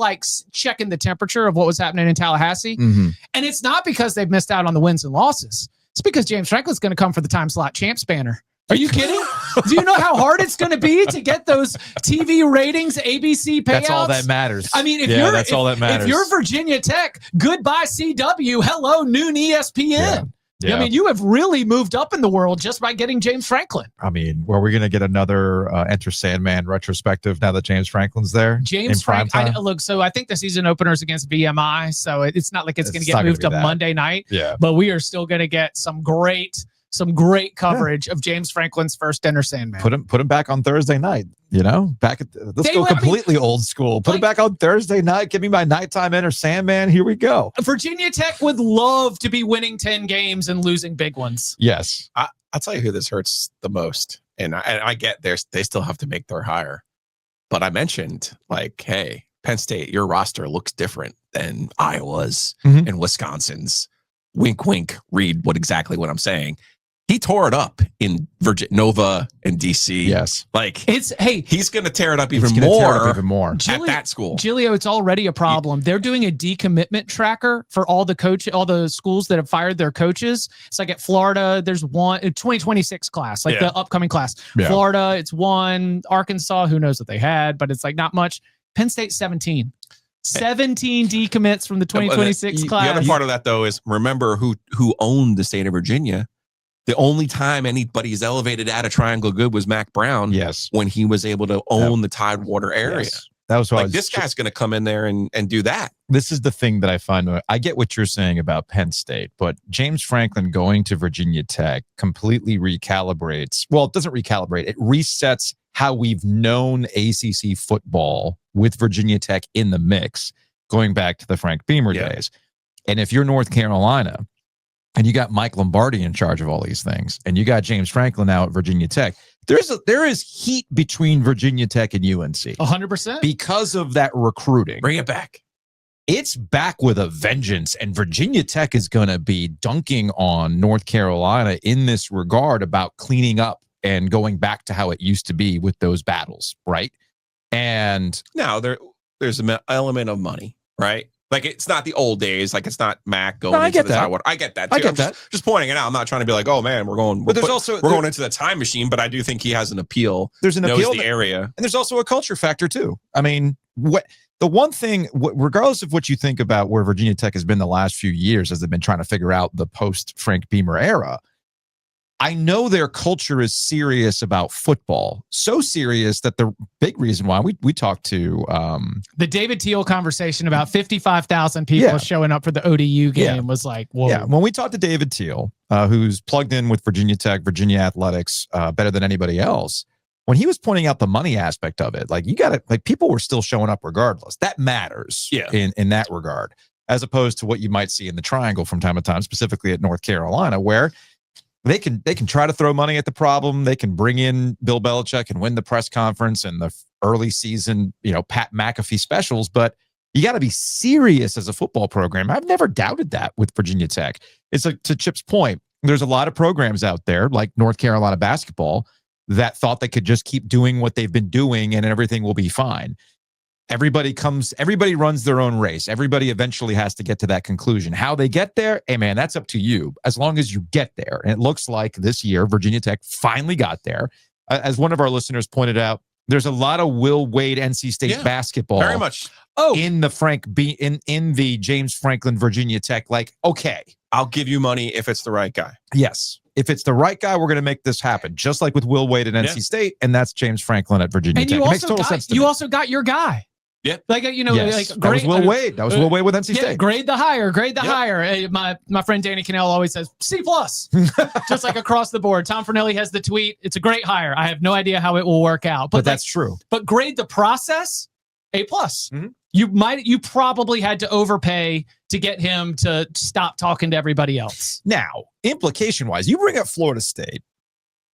checking the temperature of what was happening in Tallahassee. Mm-hmm. And it's not because they've missed out on the wins and losses. It's because James Franklin's going to come for the time slot champs banner. Are you kidding? Do you know how hard it's going to be to get those TV ratings, ABC payouts? That's all that matters. I mean, that's all that matters. If you're Virginia Tech, goodbye CW, hello noon ESPN. Yeah. I mean, you have really moved up in the world just by getting James Franklin. I mean, were we going to get another Enter Sandman retrospective now that James Franklin's there? James Franklin. So I think the season opener's against VMI, so it's not like it's going to get moved up Monday night. Yeah. But we are still going to get some great coverage of James Franklin's first Enter Sandman. Put him back on Thursday night. Let's go completely old school. Put him back on Thursday night. Give me my nighttime Enter Sandman. Here we go. Virginia Tech would love to be winning 10 games and losing big ones. Yes. I'll tell you who this hurts the most. And I get they still have to make their hire. But I mentioned, hey, Penn State, your roster looks different than Iowa's and Wisconsin's. Wink, wink, read exactly what I'm saying. He tore it up in Nova and DC. Yes. Like he's going to tear it up even He's gonna tear it up even more more. at that school. Giglio, it's already a problem. They're doing a decommitment tracker for all the schools that have fired their coaches. It's like at Florida, there's one 2026 class, like the upcoming class. Yeah. Florida, it's one. Arkansas, who knows what they had, but it's like not much. Penn State, 17. 17 decommits from the 2026 class. The other part of that, though, is remember who owned the state of Virginia. The only time anybody's elevated out of Triangle Good was Mac Brown. Yes. When he was able to own the Tidewater area. Yes. That was what this guy's going to come in there and do that. This is the thing that I find. I get what you're saying about Penn State, but James Franklin going to Virginia Tech completely recalibrates. Well, it doesn't recalibrate. It resets how we've known ACC football with Virginia Tech in the mix, going back to the Frank Beamer days. And if you're North Carolina, and you got Mike Lombardi in charge of all these things, and you got James Franklin now at Virginia Tech, there is heat between Virginia Tech and UNC. 100%. Because of that recruiting. Bring it back. It's back with a vengeance, and Virginia Tech is going to be dunking on North Carolina in this regard about cleaning up and going back to how it used to be with those battles, right? And now there's an element of money, right? Like, it's not the old days. Like, it's not Mac going into the Tidewater. I get that, too. I get that. Just pointing it out. I'm not trying to be like, oh, man, we're going into the time machine, but I do think he has an appeal. There's an appeal. The area. And there's also a culture factor, too. I mean, the one thing, regardless of what you think about where Virginia Tech has been the last few years as they've been trying to figure out the post-Frank Beamer era, I know their culture is serious about football. So serious that the big reason why we talked to the David Teal conversation about 55,000 people showing up for the ODU game was like, whoa. Yeah, when we talked to David Teal, who's plugged in with Virginia Tech, Virginia athletics better than anybody else, when he was pointing out the money aspect of it, like, you got to, like, people were still showing up regardless. That matters in that regard, as opposed to what you might see in the Triangle from time to time, specifically at North Carolina, where they can try to throw money at the problem. They can bring in Bill Belichick and win the press conference and the early season, Pat McAfee specials, but you got to be serious as a football program. I've never doubted that with Virginia Tech. It's like, to Chip's point, there's a lot of programs out there like North Carolina basketball that thought they could just keep doing what they've been doing and everything will be fine. Everybody runs their own race. Everybody eventually has to get to that conclusion. How they get there, hey man, that's up to you, as long as you get there. And it looks like this year, Virginia Tech finally got there. As one of our listeners pointed out, there's a lot of Will Wade NC State basketball. Very much. In the in the James Franklin Virginia Tech, like, okay, I'll give you money if it's the right guy. Yes. If it's the right guy, we're going to make this happen. Just like with Will Wade at NC State, and that's James Franklin at Virginia and Tech. You it makes total sense to me. also got your guy. Yeah. Like, yes. like, that was Will Wade. That was Will Wade with NC State. Grade the hire. My friend Danny Cannell always says C+, just like across the board. Tom Fornelli has the tweet. It's a great hire. I have no idea how it will work out, but that's true. But grade the process A+. Mm-hmm. You probably had to overpay to get him to stop talking to everybody else. Now, implication wise, you bring up Florida State,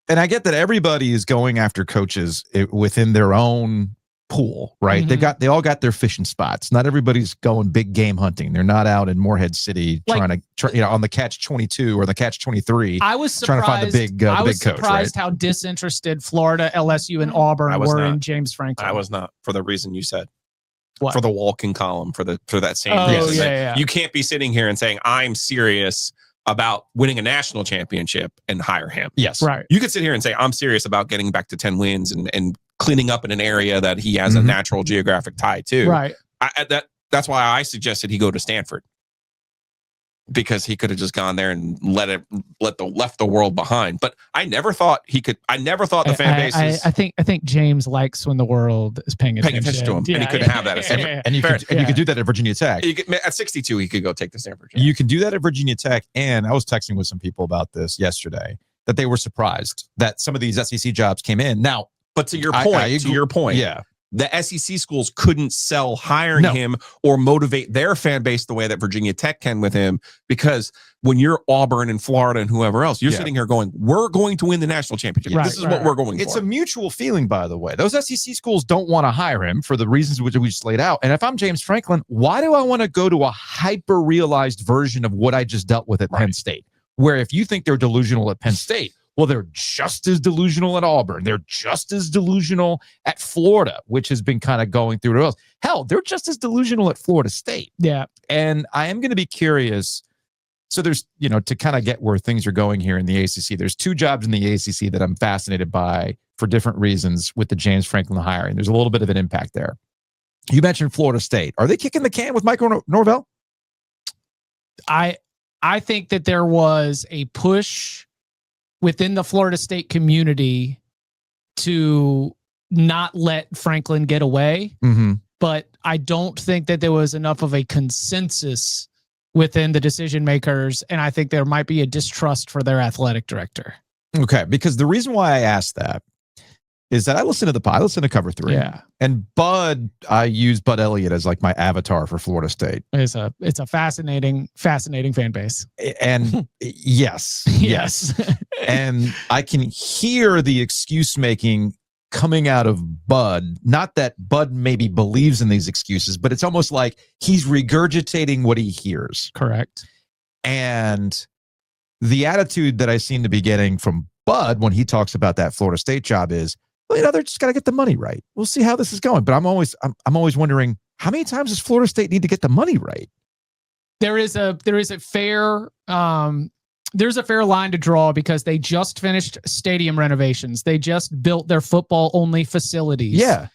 and I get that everybody is going after coaches within their own pool, right? Mm-hmm. They all got their fishing spots. Not everybody's going big game hunting. They're not out in Morehead City trying to on the catch 22 or the catch 23. I was surprised, trying to find the big coach. I was surprised how disinterested Florida, LSU, and Auburn were in James Franklin. I was not, for the reason you said. What? For the walking column, for that same reason. Yeah. You can't be sitting here and saying, I'm serious about winning a national championship and hire him. Yes. Right. You could sit here and say, I'm serious about getting back to 10 wins and cleaning up in an area that he has a natural geographic tie to. Right. That's why I suggested he go to Stanford, because he could have just gone there and left the world behind. But I never thought he could. I never thought the fan base. I think James likes when the world is paying attention to him, and he couldn't have that at Stanford. And you could do that at Virginia Tech. At 62, he could go take the Stanford job. You can do that at Virginia Tech. And I was texting with some people about this yesterday, that they were surprised that some of these SEC jobs came in. Now, but to your point, yeah, the SEC schools couldn't sell hiring him or motivate their fan base the way that Virginia Tech can with him, because when you're Auburn and Florida and whoever else, you're sitting here going, we're going to win the national championship. This is what we're going for. It's a mutual feeling, by the way. Those SEC schools don't want to hire him for the reasons which we just laid out. And if I'm James Franklin, why do I want to go to a hyper-realized version of what I just dealt with at Penn State? Where if you think they're delusional at Penn State, well, they're just as delusional at Auburn. They're just as delusional at Florida, which has been kind of going through it else. Hell, they're just as delusional at Florida State. Yeah. And I am going to be curious. So there's, to kind of get where things are going here in the ACC, there's two jobs in the ACC that I'm fascinated by for different reasons with the James Franklin hiring. There's a little bit of an impact there. You mentioned Florida State. Are they kicking the can with Michael Norvell? I think that there was a push within the Florida State community to not let Franklin get away. Mm-hmm. But I don't think that there was enough of a consensus within the decision makers. And I think there might be a distrust for their athletic director. Okay. Because the reason why I asked that is that I listen to Cover 3. Yeah. And I use Bud Elliott as like my avatar for Florida State. It's a fascinating fan base. And yes. And I can hear the excuse making coming out of Bud. Not that Bud maybe believes in these excuses, but it's almost like he's regurgitating what he hears. Correct. And the attitude that I seem to be getting from Bud when he talks about that Florida State job is, well, they're just got to get the money right. We'll see how this is going. But I'm always wondering, how many times does Florida State need to get the money right? There is a fair there's a fair line to draw because they just finished stadium renovations. They just built their football only facilities. Yeah.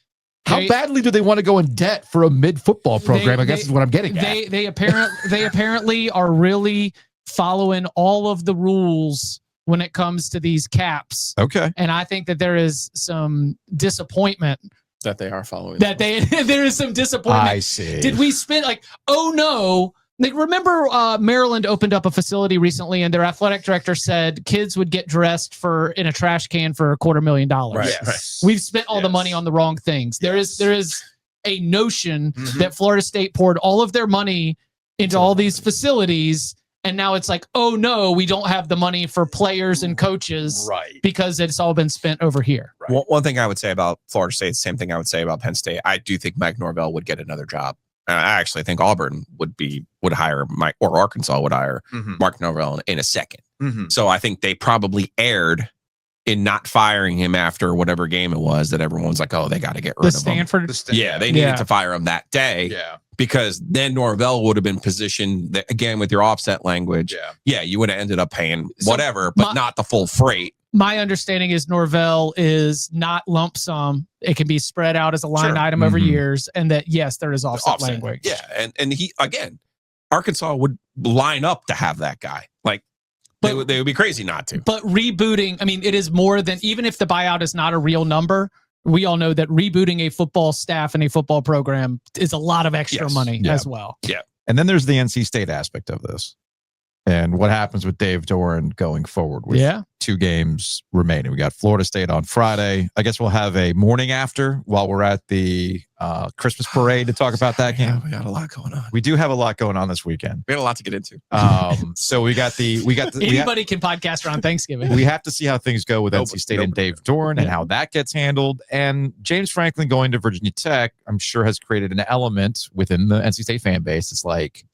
How badly do they want to go in debt for a mid football program? I guess is what I'm getting at. They apparently are really following all of the rules when it comes to these caps. Okay. And I think that there is some disappointment that they are following. There is some disappointment. I see. Did we spend no? Like, remember Maryland opened up a facility recently and their athletic director said kids would get dressed in a trash can for $250,000. Right. Yes. We've spent all the money on the wrong things. There is a notion that Florida State poured all of their money into all these facilities. And now it's like, oh no, we don't have the money for players and coaches because it's all been spent over here. Right. One thing I would say about Florida State, same thing I would say about Penn State. I do think Mike Norvell would get another job. I actually think Auburn would hire Mike, or Arkansas would hire Mark Norvell in a second. Mm-hmm. So I think they probably erred in not firing him after whatever game it was that everyone's like, oh, they got to get rid of Stanford. him. Yeah, they needed to fire him that day. Yeah. Because then Norvell would have been positioned that, again, with your offset language. Yeah, you would have ended up paying whatever, but not the full freight. My understanding is Norvell is not lump sum. It can be spread out as a line item over years. And that, yes, there is offset language. Yeah. And he, again, Arkansas would line up to have that guy. Like, they would be crazy not to. But rebooting, I mean, it is more than, even if the buyout is not a real number, we all know that rebooting a football staff and a football program is a lot of extra money as well. Yeah. And then there's the NC State aspect of this. And what happens with Dave Doran going forward with 2 games remaining. We got Florida State on Friday. I guess we'll have a morning after while we're at the Christmas parade to talk about that game. Yeah, we got a lot going on. We do have a lot going on this weekend. We got a lot to get into. So we got anybody can podcast around Thanksgiving. We have to see how things go with NC State and Dave Doran and how that gets handled. And James Franklin going to Virginia Tech, I'm sure, has created an element within the NC State fan base. It's like,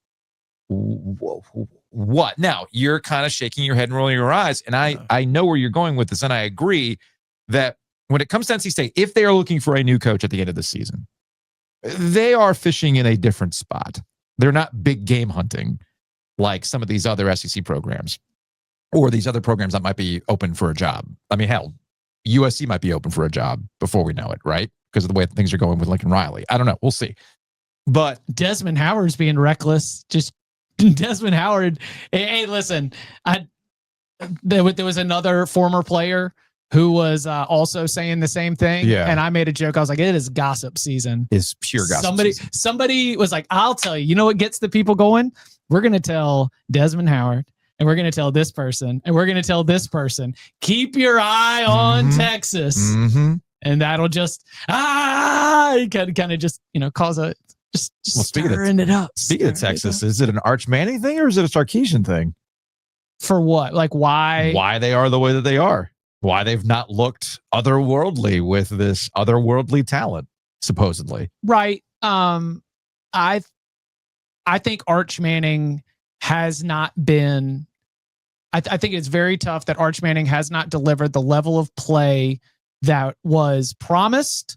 whoa, what? Now, you're kind of shaking your head and rolling your eyes. And I know where you're going with this. And I agree that when it comes to NC State, if they are looking for a new coach at the end of the season, they are fishing in a different spot. They're not big game hunting like some of these other SEC programs or these other programs that might be open for a job. I mean, hell, USC might be open for a job before we know it, right? Because of the way things are going with Lincoln Riley. I don't know. We'll see. But Desmond Howard's being reckless. Just Desmond Howard. Hey, listen, there was another former player who was also saying the same thing. Yeah. And I made a joke. I was like, it is gossip season. It's pure gossip. Somebody was like, I'll tell you, you know what gets the people going? We're going to tell Desmond Howard and we're going to tell this person and we're going to tell this person, keep your eye on Texas. Mm-hmm. And that'll just, kind of just, cause a, just stirring it up. Speaking of Texas, is it an Arch Manning thing or is it a Sarkisian thing? For what? Like why? Why they are the way that they are. Why they've not looked otherworldly with this otherworldly talent, supposedly. Right. I think Arch Manning has not been I think it's very tough that Arch Manning has not delivered the level of play that was promised.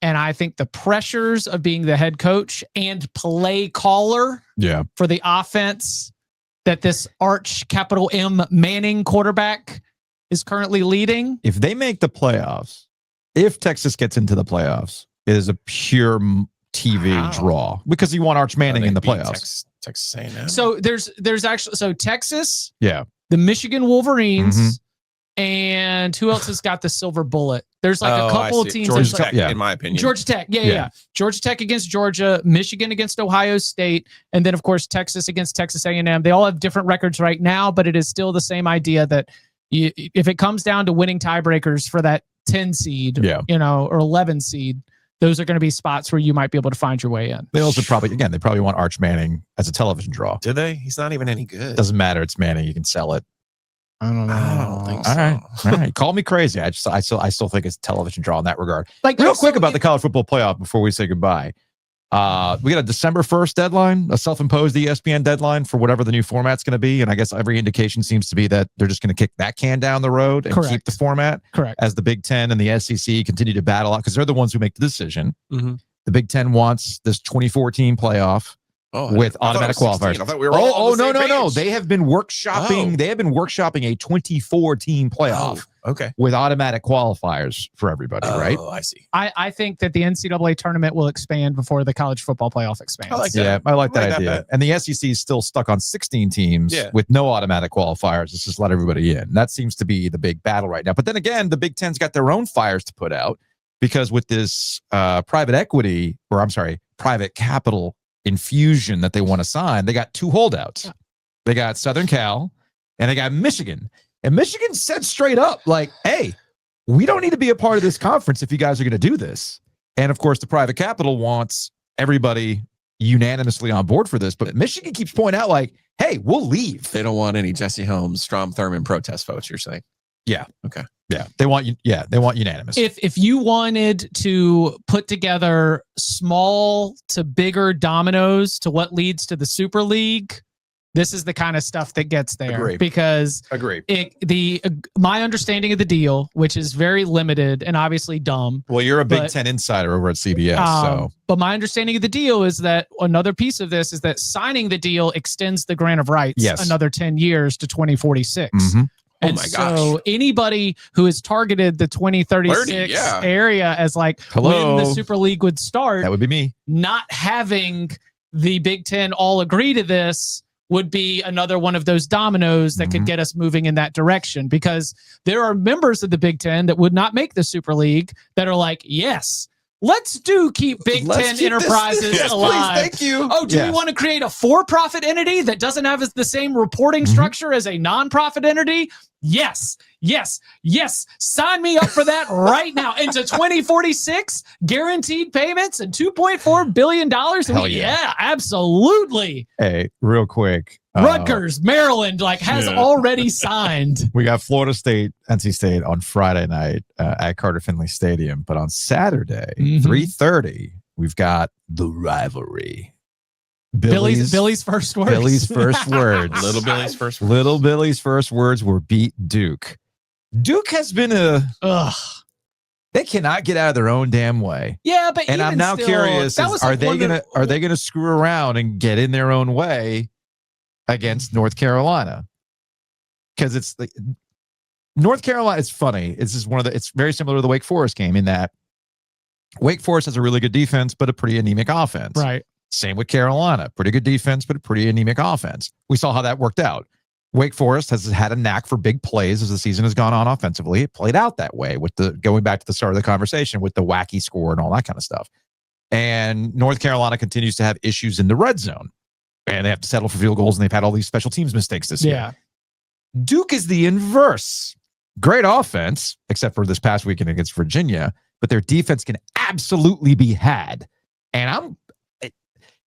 And I think the pressures of being the head coach and play caller for the offense that this Arch capital M Manning quarterback is currently leading. If they make the playoffs, if Texas gets into the playoffs, it is a pure TV draw because you want Arch Manning in the playoffs. Texas A&M. So there's actually Texas, the Michigan Wolverines, and who else has got the silver bullet? There's like a couple of teams. Georgia Tech, in my opinion. Georgia Tech, yeah. Georgia Tech against Georgia, Michigan against Ohio State, and then of course Texas against Texas A&M. They all have different records right now, but it is still the same idea that if it comes down to winning tiebreakers for that 10 seed, or 11 seed, those are going to be spots where you might be able to find your way in. They also probably want Arch Manning as a television draw. Do they? He's not even any good. Doesn't matter. It's Manning. You can sell it. I don't know. I don't think so. All right. Call me crazy. I still think it's a television draw in that regard. Like real quick about the college football playoff before we say goodbye. We got a December 1st deadline, a self-imposed ESPN deadline for whatever the new format's going to be. And I guess every indication seems to be that they're just going to kick that can down the road and keep the format. Correct. As the Big Ten and the SEC continue to battle out because they're the ones who make the decision. Mm-hmm. The Big Ten wants this 2014 playoff with automatic qualifiers. I thought we were all no. They have been workshopping. They have been workshopping a 24 team playoff. With automatic qualifiers for everybody, right? Oh, I see. I think that the NCAA tournament will expand before the college football playoff expands. I like that. Yeah, I like that idea. And the SEC is still stuck on 16 teams with no automatic qualifiers. Let's just let everybody in. That seems to be the big battle right now. But then again, the Big Ten's got their own fires to put out because with this private capital infusion that they want to sign, they got two holdouts. Yeah. They got Southern Cal and they got Michigan. And Michigan said straight up, like, hey, we don't need to be a part of this conference if you guys are going to do this. And of course, the private capital wants everybody unanimously on board for this. But Michigan keeps pointing out, like, hey, we'll leave. They don't want any Jesse Holmes, Strom Thurmond protest votes, you're saying? Yeah. Okay. Yeah. They want unanimous. If you wanted to put together small to bigger dominoes to what leads to the Super League, this is the kind of stuff that gets there. Agreed. Because my understanding of the deal, which is very limited and obviously dumb. Well, you're a Big Ten insider over at CBS. But my understanding of the deal is that another piece of this is that signing the deal extends the grant of rights another 10 years to 2046. Mm-hmm. And so anybody who has targeted the 2036 area as like when the Super League would start, that would be me. Not having the Big Ten all agree to this would be another one of those dominoes that could get us moving in that direction, because there are members of the Big Ten that would not make the Super League that are like, yes, let's keep Big Ten enterprises alive. Please, thank you. Oh, do we want to create a for-profit entity that doesn't have the same reporting structure as a non-profit entity? Yes. Sign me up for that right now. Into 2046, guaranteed payments and $2.4 billion. Hell yeah, absolutely. Hey, real quick. Rutgers, Maryland, has already signed. We got Florida State, NC State on Friday night at Carter Finley Stadium. But on Saturday, 3:30, we've got the rivalry. Billy's first words. Billy's first words. Little Billy's first words. Little Billy's first words were beat Duke. Duke has been they cannot get out of their own damn way. Yeah, but I'm now curious: are they gonna screw around and get in their own way against North Carolina? Because it's like North Carolina. It's funny. It's just it's very similar to the Wake Forest game in that Wake Forest has a really good defense, but a pretty anemic offense. Right. Same with Carolina. Pretty good defense, but a pretty anemic offense. We saw how that worked out. Wake Forest has had a knack for big plays as the season has gone on offensively. It played out that way with going back to the start of the conversation with the wacky score and all that kind of stuff. And North Carolina continues to have issues in the red zone. And they have to settle for field goals, and they've had all these special teams mistakes this year. Duke is the inverse. Great offense, except for this past weekend against Virginia, but their defense can absolutely be had. And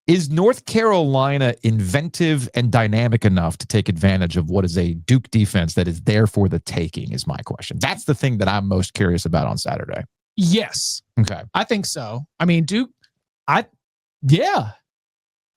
is North Carolina inventive and dynamic enough to take advantage of what is a Duke defense that is there for the taking is my question. That's the thing that I'm most curious about on Saturday. Yes. Okay. I think so. I mean, Duke,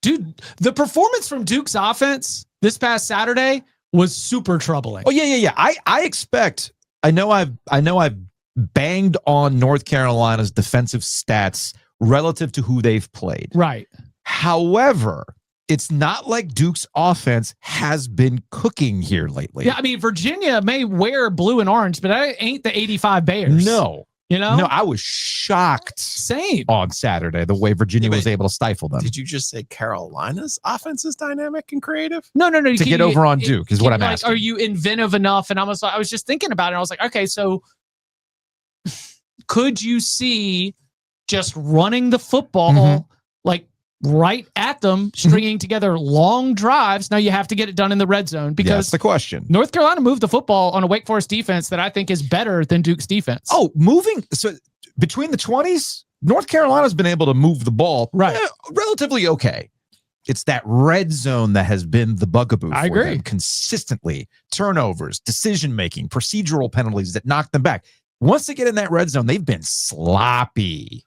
Dude, the performance from Duke's offense this past Saturday was super troubling. Oh yeah. I expect. I know I've banged on North Carolina's defensive stats relative to who they've played. Right. However, it's not like Duke's offense has been cooking here lately. Yeah, I mean, Virginia may wear blue and orange, but that ain't the 85 Bears. No. You know? No, I was shocked. Same. On Saturday, the way Virginia was able to stifle them. Did you just say Carolina's offense is dynamic and creative? No. To get over on Duke is what I'm asking. Are you inventive enough? And I was just thinking about it. I was like, okay, so could you see just running the football like right at them, stringing together long drives? Now you have to get it done in the red zone because that's the question. North Carolina moved the football on a Wake Forest defense that I think is better than Duke's defense. Oh, moving. So between the 20s, North Carolina's been able to move the ball relatively okay. It's that red zone that has been the bugaboo I for agree. them consistently. Turnovers, decision-making, procedural penalties that knock them back. Once they get in that red zone, they've been sloppy.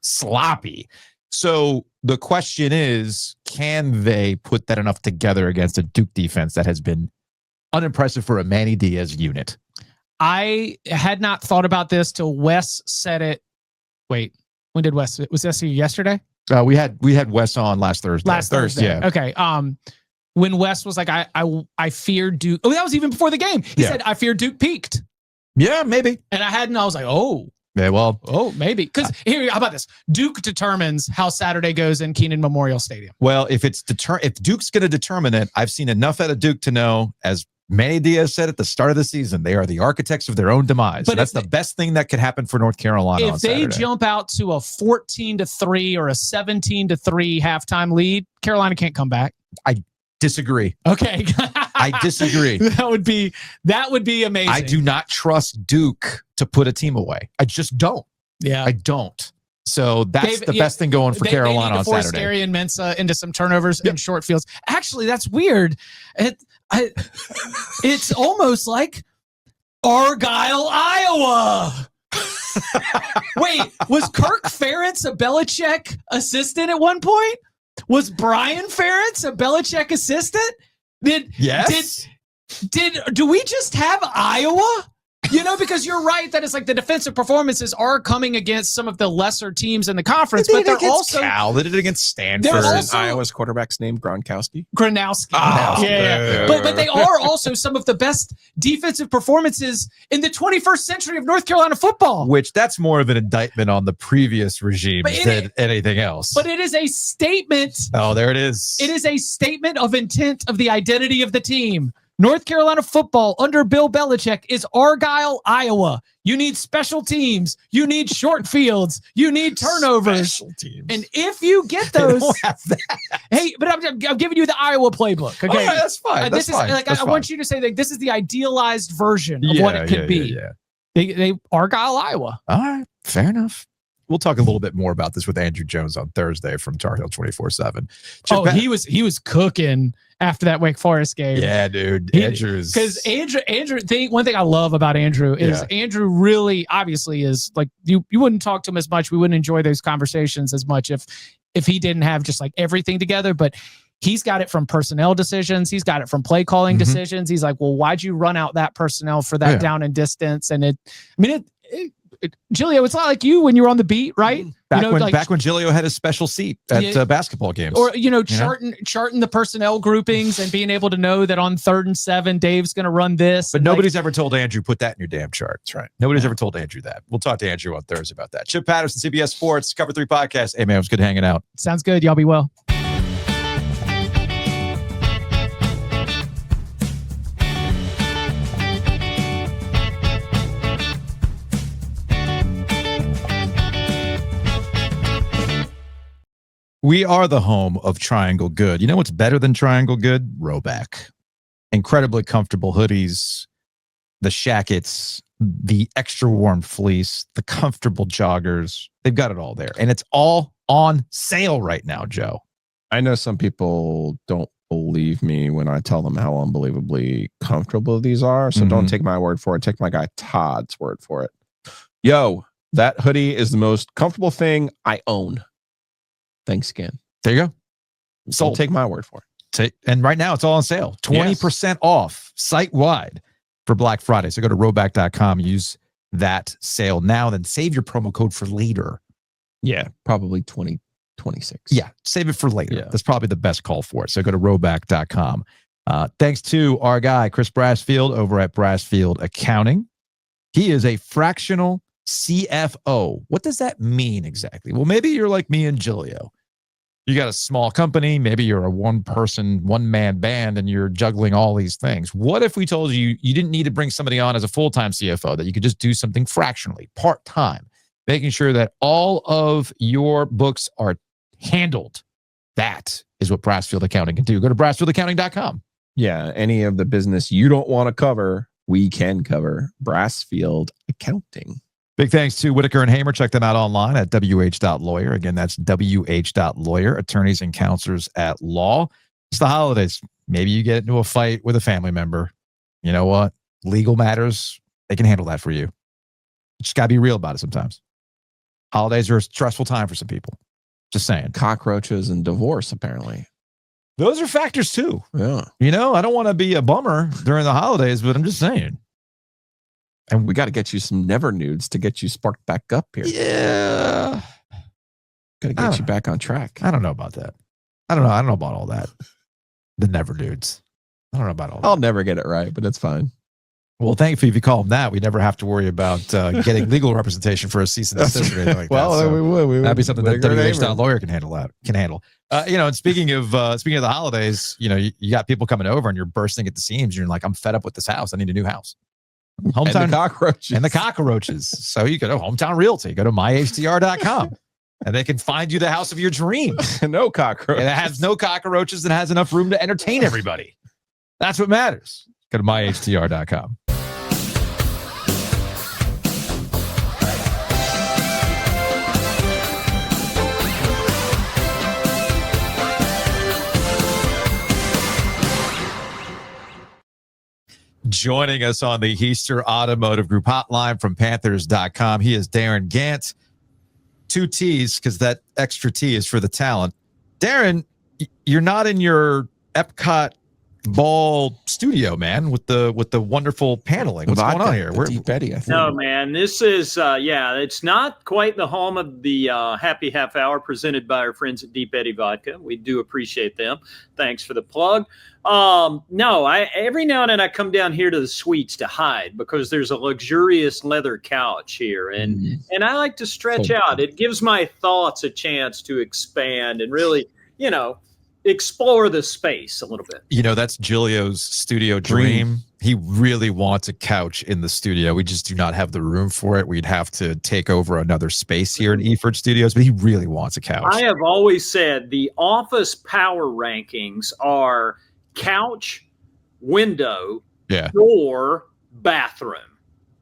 So the question is, can they put that enough together against a Duke defense that has been unimpressive for a Manny Diaz unit? I had not thought about this till Wes said it. Wait, when did Wes? Was this yesterday? We had Wes on last Thursday. Last Thursday. Yeah. Okay. When Wes was like, I fear Duke. Oh, that was even before the game. He said, I fear Duke peaked. Yeah, maybe. And I was like, oh. Yeah, well. Oh, maybe. Because here, how about this? Duke determines how Saturday goes in Kenan Memorial Stadium. Well, if Duke's going to determine it, I've seen enough out of Duke to know, as Manny Diaz said at the start of the season, they are the architects of their own demise. But that's the best thing that could happen for North Carolina on Saturday. If they jump out to a 14-3 or a 17-3 halftime lead, Carolina can't come back. I disagree. Okay. I disagree. That would be amazing. I do not trust Duke to put a team away. I just don't. Yeah. I don't. So that's the best thing going for Carolina on Saturday. They need to force Darian Mensah into some turnovers and short fields. Actually, that's weird. It's almost like Argyle, Iowa. Wait, was Kirk Ferentz a Belichick assistant at one point? Was Brian Ferentz a Belichick assistant? Do we just have Iowa? You know, because you're right that it's like the defensive performances are coming against some of the lesser teams in the conference, but they're also Cal. They did it against Stanford. Iowa's quarterback's name Gronkowski. Gronowski. Yeah. But they are also some of the best defensive performances in the 21st century of North Carolina football. Which that's more of an indictment on the previous regime than anything else. But it is a statement. Oh, there it is. It is a statement of intent of the identity of the team. North Carolina football under Bill Belichick is Argyle, Iowa. You need special teams. You need short fields. You need turnovers. Special teams. And if you get those, don't have that. Hey, but I'm giving you the Iowa playbook. Okay, that's fine. I want you to say that this is the idealized version of what it could be. Yeah. They Argyle, Iowa. All right, fair enough. We'll talk a little bit more about this with Andrew Jones on Thursday from Tar Heel 24/7. He was cooking after that Wake Forest game. Yeah, dude. Andrew's because Andrew. One thing I love about Andrew is Andrew really obviously is like you wouldn't talk to him as much. We wouldn't enjoy those conversations as much if he didn't have just like everything together. But he's got it from personnel decisions. He's got it from play calling decisions. He's like, well, why'd you run out that personnel for that down and distance? And Giglio, it's not like you when you were on the beat, right? Back when Giglio had his special seat at basketball games, or charting the personnel groupings and being able to know that on 3rd and 7, Dave's going to run this. But nobody's ever told Andrew put that in your damn chart. That's right. Nobody's ever told Andrew that. We'll talk to Andrew on Thursday about that. Chip Patterson, CBS Sports Cover 3 podcast. Hey man, it was good hanging out. Sounds good. Y'all be well. We are the home of Triangle Good. You know what's better than Triangle Good? Rowback. Incredibly comfortable hoodies, the shackets, the extra warm fleece, the comfortable joggers. They've got it all there. And it's all on sale right now, Joe. I know some people don't believe me when I tell them how unbelievably comfortable these are. So don't take my word for it. Take my guy Todd's word for it. Yo, that hoodie is the most comfortable thing I own. Thanks again. There you go. Don't take my word for it. And right now it's all on sale. 20% off site-wide for Black Friday. So go to Roback.com, use that sale now, then save your promo code for later. Yeah, probably 2026. Yeah, save it for later. Yeah. That's probably the best call for it. So go to Roback.com. Thanks to our guy, Chris Brassfield over at Brassfield Accounting. He is a fractional CFO. What does that mean exactly? Well, maybe you're like me and Giglio. You got a small company. Maybe you're a one-person, one-man band, and you're juggling all these things. What if we told you you didn't need to bring somebody on as a full-time CFO, that you could just do something fractionally, part-time, making sure that all of your books are handled? That is what Brassfield Accounting can do. Go to brassfieldaccounting.com. Yeah, any of the business you don't want to cover, we can cover. Brassfield Accounting. Big thanks to Whitaker and Hamer. Check them out online at wh.lawyer. Again, that's wh.lawyer, attorneys and counselors at law. It's the holidays. Maybe you get into a fight with a family member. You know what? Legal matters, they can handle that for you. You just got to be real about it sometimes. Holidays are a stressful time for some people. Just saying. Cockroaches and divorce, apparently. Those are factors too. Yeah. You know, I don't want to be a bummer during the holidays, but I'm just saying. And we got to get you some never nudes to get you sparked back up here. Yeah. Got to get you back on track. I don't know about that. I don't know about all that. The never dudes. I don't know about all that. I'll never get it right, but it's fine. Well, thankfully, if you call them that, we never have to worry about getting legal representation for a cease and desist or anything like well, that. So we would. that'd be something that wh.lawyer can handle. You know, and speaking of the holidays, you know, you got people coming over and you're bursting at the seams. You're like, I'm fed up with this house. I need a new house. Hometown and the cockroaches. So you go to Hometown Realty. Go to myhtr.com. And they can find you the house of your dreams. No cockroaches. And it has no cockroaches and has enough room to entertain everybody. That's what matters. Go to myhtr.com. Joining us on the Heister Automotive Group hotline from Panthers.com, he is Darin Gantt. 2 T's, because that extra T is for the talent. Darin, you're not in your Epcot ball studio, man, with the wonderful paneling. What's going on here? We're Deep Betty, I think. No, man, this is it's not quite the home of the happy half hour presented by our friends at Deep Eddy Vodka. We do appreciate them. Thanks for the plug. No, every now and then I come down here to the suites to hide because there's a luxurious leather couch here, and I like to stretch out. It gives my thoughts a chance to expand and really, explore the space a little bit. You know, that's Giglio's studio dream. He really wants a couch in the studio. We just do not have the room for it. We'd have to take over another space here in Eford Studios, but he really wants a couch. I have always said the office power rankings are couch, window, door, bathroom.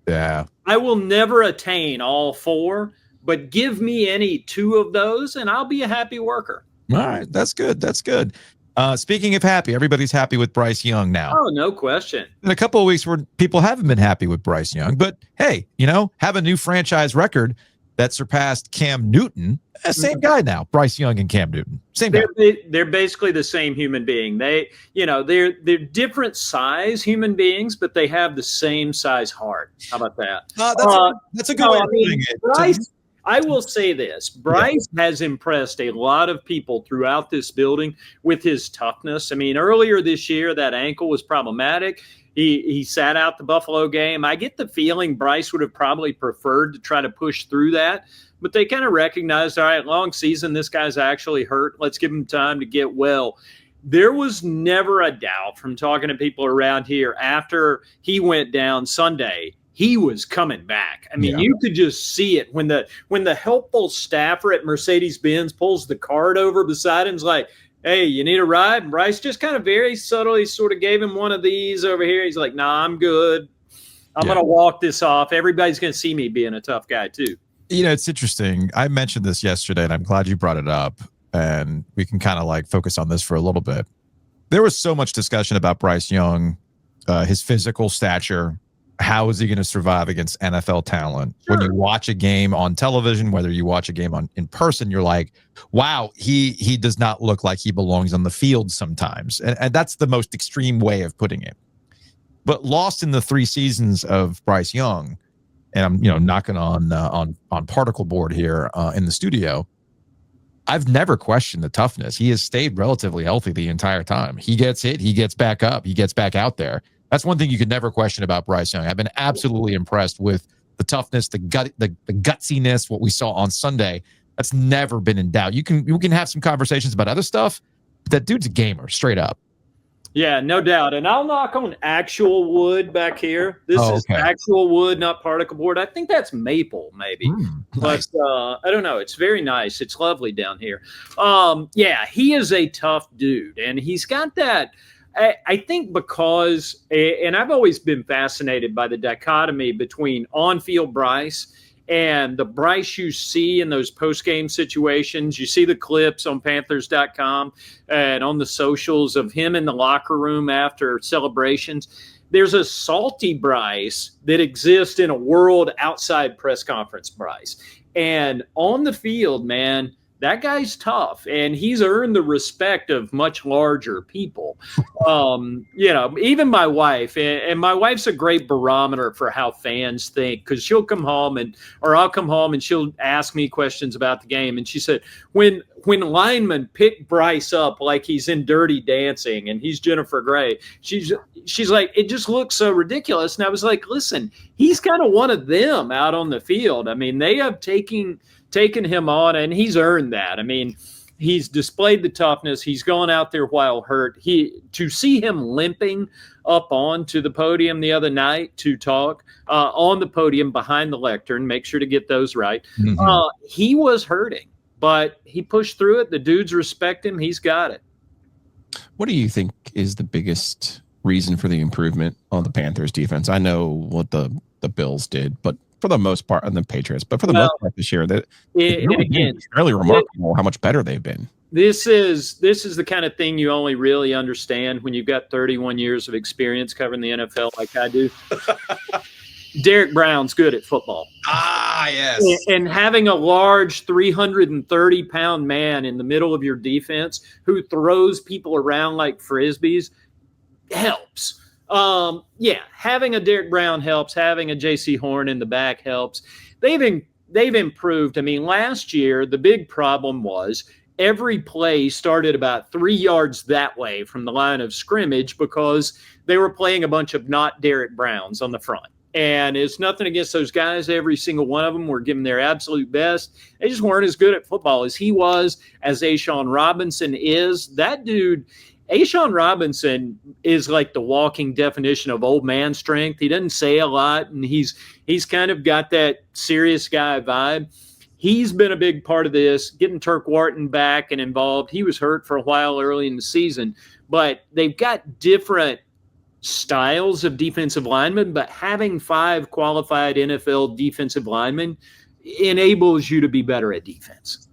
Yeah. I will never attain all 4, but give me any 2 of those and I'll be a happy worker. All right. That's good. That's good. Speaking of happy, everybody's happy with Bryce Young now. Oh, no question. In a couple of weeks where people haven't been happy with Bryce Young, but hey, have a new franchise record that surpassed Cam Newton. Same guy now, Bryce Young and Cam Newton. Same guy. They're basically the same human being. They're different size human beings, but they have the same size heart. How about that? That's a good way of putting it. Bryce, I will say this. Bryce has impressed a lot of people throughout this building with his toughness. I mean, earlier this year, that ankle was problematic. He sat out the Buffalo game. I get the feeling Bryce would have probably preferred to try to push through that, but they kind of recognized, all right, long season, this guy's actually hurt. Let's give him time to get well. There was never a doubt from talking to people around here after he went down Sunday, he was coming back. I mean, you could just see it when the helpful staffer at Mercedes-Benz pulls the card over beside him, is like, hey, you need a ride? And Bryce just kind of very subtly sort of gave him one of these over here. He's like, nah, I'm good. I'm going to walk this off. Everybody's going to see me being a tough guy too. It's interesting. I mentioned this yesterday, and I'm glad you brought it up, and we can kind of focus on this for a little bit. There was so much discussion about Bryce Young, his physical stature, how is he going to survive against NFL talent? When you watch a game on television, whether you watch a game in person, you're like, wow, he does not look like he belongs on the field sometimes. And that's the most extreme way of putting it. But lost in the 3 seasons of Bryce Young, and I'm knocking on particle board here in the studio, I've never questioned the toughness. He has stayed relatively healthy the entire time. He gets hit, he gets back up, he gets back out there. That's one thing you could never question about Bryce Young. I've been absolutely impressed with the toughness, the gutsiness, what we saw on Sunday. That's never been in doubt. You can have some conversations about other stuff, but that dude's a gamer, straight up. Yeah, no doubt. And I'll knock on actual wood back here. This is actual wood, not particle board. I think that's maple, maybe. Nice. But I don't know. It's very nice. It's lovely down here. Yeah, he is a tough dude. And he's got that. I think because, and I've always been fascinated by the dichotomy between on-field Bryce and the Bryce you see in those post-game situations. You see the clips on Panthers.com and on the socials of him in the locker room after celebrations. There's a salty Bryce that exists in a world outside press conference Bryce. And on the field, man, that guy's tough, and he's earned the respect of much larger people. Even my wife, and my wife's a great barometer for how fans think, because she'll come home or I'll come home and she'll ask me questions about the game. And she said, when linemen pick Bryce up like he's in Dirty Dancing and he's Jennifer Grey, she's like, it just looks so ridiculous. And I was like, listen, he's kind of one of them out on the field. I mean, they have taken him on, and he's earned that. I mean, he's displayed the toughness. He's gone out there while hurt. To see him limping up onto the podium the other night to talk on the podium behind the lectern, make sure to get those right. He was hurting, but he pushed through it. The dudes respect him. He's got it. What do you think is the biggest reason for the improvement on the Panthers defense? I know what the Bills did, but for the most part, and the Patriots, but for the most part this year, it's fairly remarkable how much better they've been. This is the kind of thing you only really understand when you've got 31 years of experience covering the NFL like I do. Derek Brown's good at football. Yes. And having a large 330-pound man in the middle of your defense who throws people around like Frisbees helps. Having a Derek Brown helps. Having a J.C. Horn in the back helps. They've improved. I mean, last year, the big problem was every play started about 3 yards that way from the line of scrimmage because they were playing a bunch of not Derek Browns on the front. And it's nothing against those guys. Every single one of them were giving their absolute best. They just weren't as good at football as he was, as A'Shawn Robinson is. That dude – A'Shawn Robinson is like the walking definition of old man strength. He doesn't say a lot, and he's kind of got that serious guy vibe. He's been a big part of this, getting Turk Wharton back and involved. He was hurt for a while early in the season, but they've got different styles of defensive linemen, but having 5 qualified NFL defensive linemen enables you to be better at defense.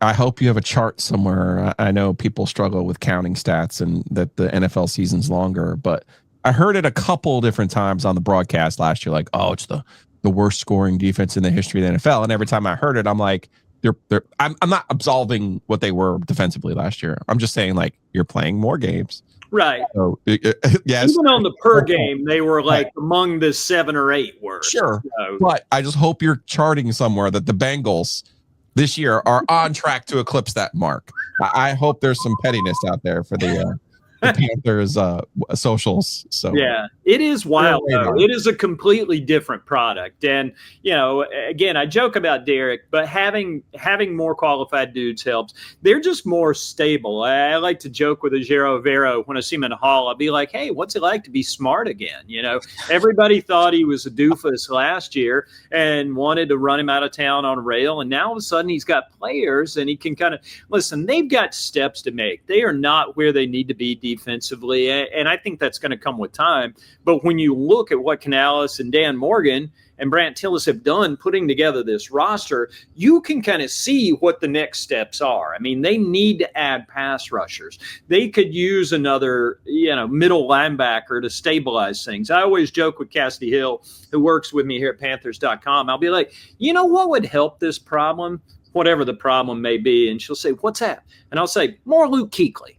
I hope you have a chart somewhere. I know people struggle with counting stats and that the NFL season's longer, but I heard it a couple different times on the broadcast last year, like, oh, it's the worst scoring defense in the history of the NFL. And every time I heard it, I'm like, I'm not absolving what they were defensively last year. I'm just saying, like, you're playing more games. Right. So, yes. Even on the per game, they were like among the 7 or 8 worst. Sure. So. But I just hope you're charting somewhere that the Bengals this year are on track to eclipse that mark. I hope there's some pettiness out there for the Panthers socials. So yeah, it is wild though. It is a completely different product. And again, I joke about Derek, but having more qualified dudes helps. They're just more stable. I like to joke with Ojero Vero when I see him in the hall. I'll be like, hey, what's it like to be smart again? Everybody thought he was a doofus last year and wanted to run him out of town on a rail, and now all of a sudden he's got players and he can kind of listen. They've got steps to make. They are not where they need to be defensively, and I think that's going to come with time. But when you look at what Canales and Dan Morgan and Brant Tillis have done putting together this roster, you can kind of see what the next steps are. I mean, they need to add pass rushers. They could use another, middle linebacker to stabilize things. I always joke with Cassidy Hill, who works with me here at Panthers.com. I'll be like, what would help this problem? Whatever the problem may be. And she'll say, what's that? And I'll say, more Luke Kuechly.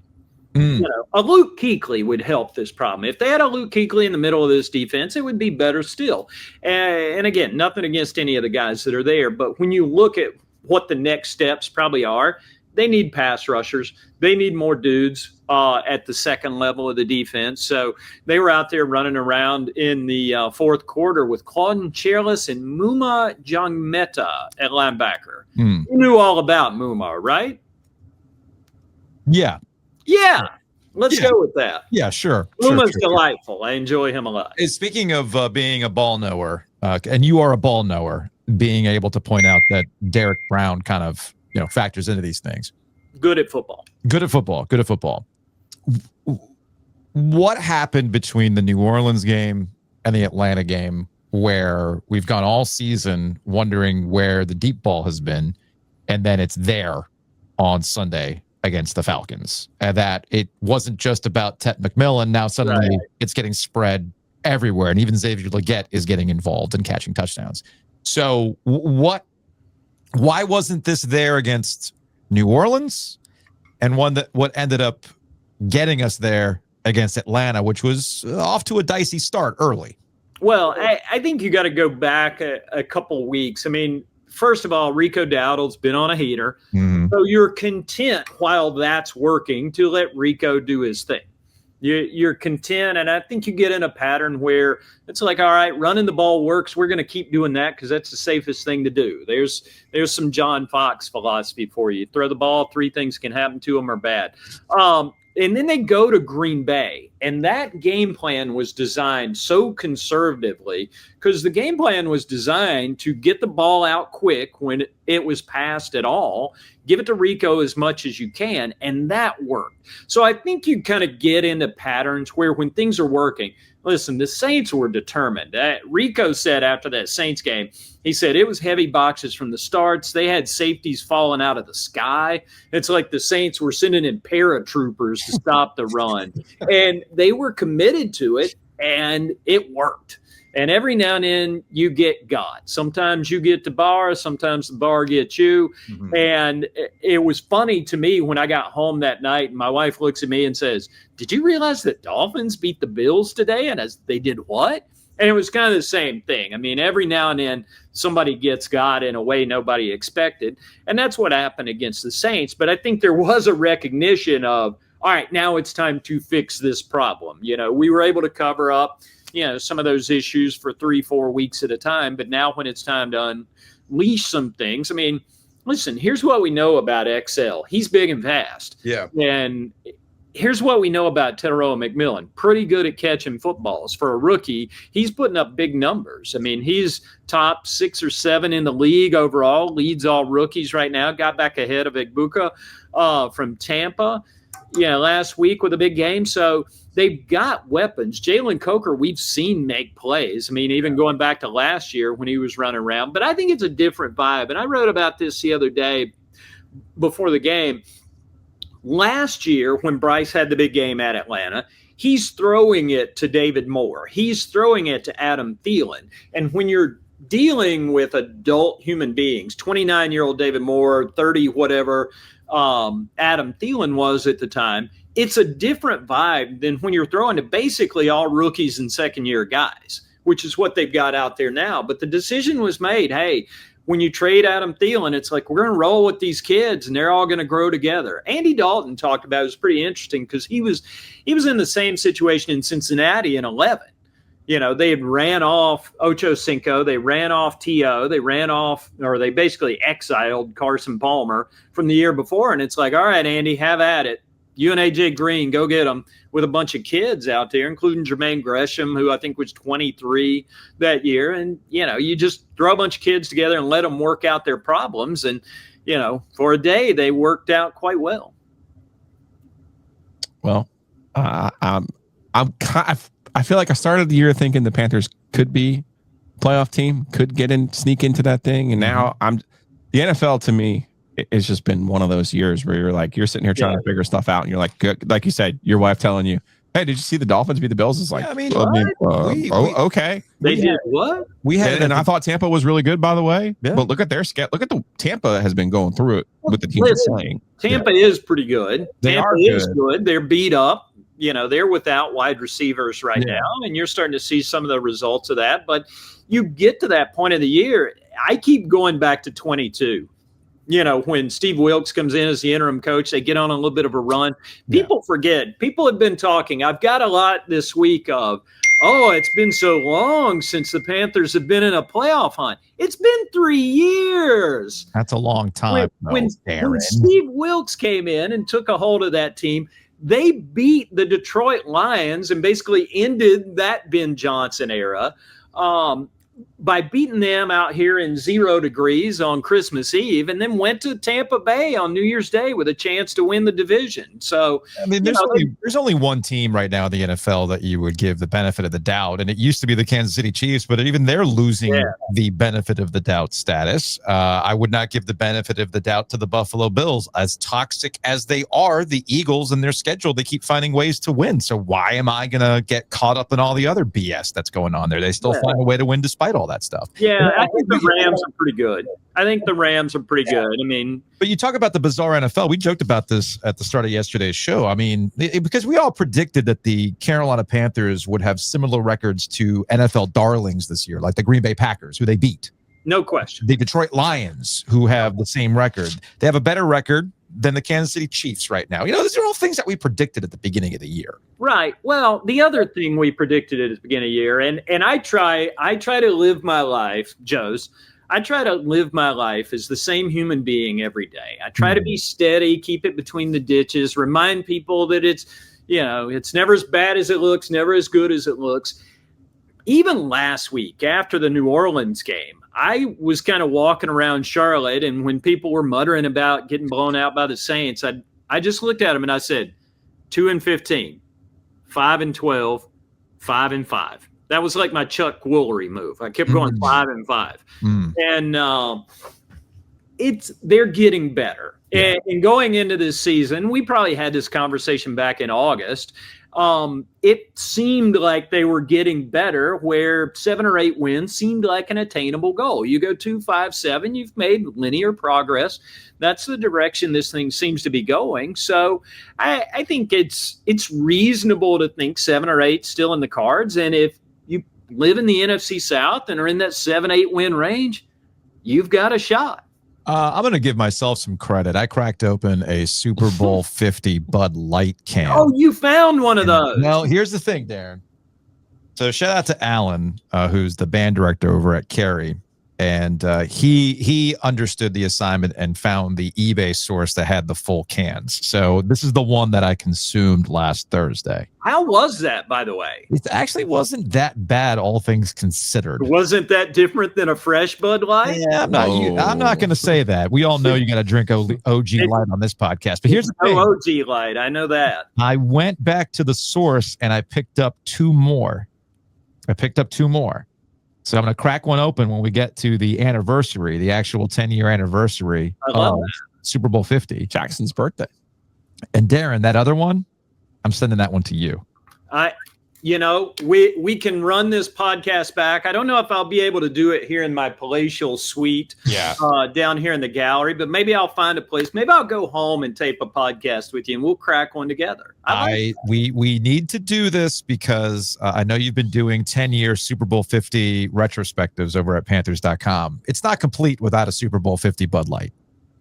A Luke Kuechly would help this problem. If they had a Luke Kuechly in the middle of this defense, it would be better still. And again, nothing against any of the guys that are there. But when you look at what the next steps probably are, they need pass rushers. They need more dudes at the second level of the defense. So they were out there running around in the fourth quarter with Claudin Chairless and Muma Jongmeta at linebacker. You knew all about Muma, right? Yeah. Yeah. Let's go with that. Yeah, sure. Muma's delightful. I enjoy him a lot. Speaking of being a ball knower, and you are a ball knower, being able to point out that Derek Brown kind of factors into these things. Good at football. What happened between the New Orleans game and the Atlanta game where we've gone all season wondering where the deep ball has been, and then it's there on Sunday against the Falcons, and that it wasn't just about Tet McMillan. Now suddenly it's getting spread everywhere, and even Xavier Legette is getting involved in catching touchdowns. So why wasn't this there against New Orleans, and what ended up getting us there against Atlanta, which was off to a dicey start early? Well, I think you got to go back a couple weeks. I mean, first of all, Rico Dowdle's been on a heater. So you're content while that's working to let Rico do his thing. You're content, and I think you get in a pattern where it's like, all right, running the ball works. We're going to keep doing that because that's the safest thing to do. There's some John Fox philosophy for you. Throw the ball, 3 things can happen to them are bad. And then they go to Green Bay, and that game plan was designed so conservatively because the game plan was designed to get the ball out quick when it was passed at all, give it to Rico as much as you can, and that worked. So I think you kind of get into patterns where when things are working, listen, the Saints were determined. Rico said after that Saints game, he said it was heavy boxes from the starts. They had safeties falling out of the sky. It's like the Saints were sending in paratroopers to stop the run. And they were committed to it, and it worked. And every now and then you get God. Sometimes you get the bar, sometimes the bar gets you. And it was funny to me when I got home that night and my wife looks at me and says, did you realize that Dolphins beat the Bills today? And as they did what? And it was kind of the same thing. I mean, every now and then somebody gets God in a way nobody expected. And that's what happened against the Saints. But I think there was a recognition of, all right, now it's time to fix this problem. We were able to cover up some of those issues for 3-4 weeks at a time. But now when it's time to unleash some things, I mean, listen, here's what we know about XL. He's big and fast. Yeah. And here's what we know about Teteroa McMillan. Pretty good at catching footballs. For a rookie, he's putting up big numbers. I mean, he's top 6 or 7 in the league overall, leads all rookies right now, got back ahead of Egbuka from Tampa. Last week with a big game. So they've got weapons. Jalen Coker, we've seen make plays. I mean, even going back to last year when he was running around. But I think it's a different vibe. And I wrote about this the other day before the game. Last year when Bryce had the big game at Atlanta, he's throwing it to David Moore. He's throwing it to Adam Thielen. And when you're dealing with adult human beings, 29-year-old David Moore, 30 whatever, Adam Thielen was at the time, it's a different vibe than when you're throwing to basically all rookies and second-year guys, which is what they've got out there now. But the decision was made, hey, when you trade Adam Thielen, it's like we're going to roll with these kids, and they're all going to grow together. Andy Dalton talked about it. It was pretty interesting because he was in the same situation in Cincinnati in 11. They had ran off Ocho Cinco. They ran off T.O. They basically exiled Carson Palmer from the year before. And it's like, all right, Andy, have at it. You and A.J. Green, go get them, with a bunch of kids out there, including Jermaine Gresham, who I think was 23 that year. And, you just throw a bunch of kids together and let them work out their problems. And, for a day, they worked out quite well. Well, I feel like I started the year thinking the Panthers could be playoff team, could sneak into that thing. And now the NFL to me, it's just been one of those years where you're sitting here trying to figure stuff out, and you're like you said, your wife telling you, "Hey, did you see the Dolphins beat the Bills?" It's like, okay. They did what? We had, and I thought Tampa was really good, by the way. Yeah. But look at their schedule. Look at the Tampa has been going through it with the team that's playing. Tampa is pretty good. They is good. They're beat up. They're without wide receivers right now, and you're starting to see some of the results of that. But you get to that point of the year, I keep going back to 22. When Steve Wilkes comes in as the interim coach, they get on a little bit of a run. People forget. People have been talking. I've got a lot this week of, it's been so long since the Panthers have been in a playoff hunt. It's been 3 years. That's a long time. When Steve Wilkes came in and took a hold of that team, they beat the Detroit Lions and basically ended that Ben Johnson era. By beating them out here in 0 degrees on Christmas Eve, and then went to Tampa Bay on New Year's Day with a chance to win the division. So, there's only one team right now in the NFL that you would give the benefit of the doubt, and it used to be the Kansas City Chiefs, but even they're losing the benefit of the doubt status. I would not give the benefit of the doubt to the Buffalo Bills. As toxic as they are, the Eagles and their schedule, they keep finding ways to win. So why am I going to get caught up in all the other BS that's going on there? They still find a way to win despite all that stuff. Yeah, I think the Rams are pretty good. I mean, but you talk about the bizarre NFL. We joked about this at the start of yesterday's show. I mean, because we all predicted that the Carolina Panthers would have similar records to NFL darlings this year, like the Green Bay Packers, who they beat. No question. The Detroit Lions, who have the same record. They have a better record than the Kansas City Chiefs right now. These are all things that we predicted at the beginning of the year. Right. Well, the other thing we predicted at the beginning of the year, and I try to live my life, Joe's. I try to live my life as the same human being every day. I try to be steady, keep it between the ditches, remind people that it's never as bad as it looks, never as good as it looks. Even last week after the New Orleans game, I was kind of walking around Charlotte, and when people were muttering about getting blown out by the Saints, I just looked at them and I said, 2-15, 5-12, 5-5. That was like my Chuck Woolery move. I kept going 5-5, and they're getting better. Yeah. And going into this season, we probably had this conversation back in August. It seemed like they were getting better, where 7 or 8 wins seemed like an attainable goal. You go 2-5-7, you've made linear progress. That's the direction this thing seems to be going. So I think it's reasonable to think 7 or 8 still in the cards. And if you live in the NFC South and are in that 7-8 win range, you've got a shot. I'm going to give myself some credit. I cracked open a Super Bowl 50 Bud Light can. Oh, you found one of those. Well, here's the thing, Darin. So shout out to Alan, who's the band director over at Carey. And he understood the assignment and found the eBay source that had the full cans. So this is the one that I consumed last Thursday. How was that, by the way? It actually wasn't that bad, all things considered. Wasn't that different than a fresh Bud Light? Yeah, I'm not going to say that. We all know you got to drink OG Light on this podcast. But here's the thing. OG Light, I know that. I went back to the source and I picked up 2 more. So I'm going to crack one open when we get to the anniversary, the actual 10-year anniversary of Super Bowl 50. Jackson's birthday. And Darin, that other one, I'm sending that one to you. We can run this podcast back. I don't know if I'll be able to do it here in my palatial suite down here in the gallery, but maybe I'll find a place. Maybe I'll go home and tape a podcast with you and we'll crack one together. We need to do this because I know you've been doing 10-year Super Bowl 50 retrospectives over at Panthers.com. It's not complete without a Super Bowl 50 Bud Light.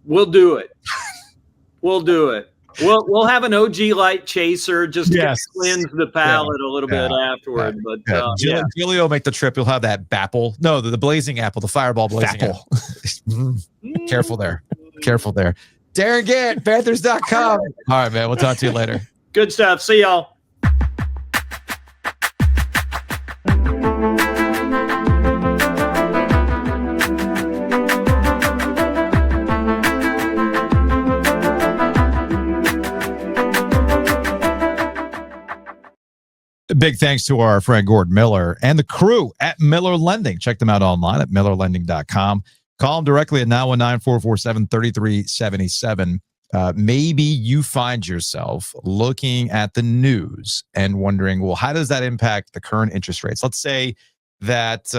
We'll do it. We'll have an OG Light chaser just to cleanse the palate a little bit afterward. But Giglio will make the trip. You'll have that Bapple. No, the blazing apple, the Fireball blazing apple. Careful there. Darin Gantt, Panthers.com. All right, man. We'll talk to you later. Good stuff. See y'all. big thanks to our friend Gord Miller and the crew at Miller Lending. Check them out online at millerlending.com. Call them directly at 919-447-3377. Maybe you find yourself looking at the news and wondering, well, how does that impact the current interest rates? Let's say that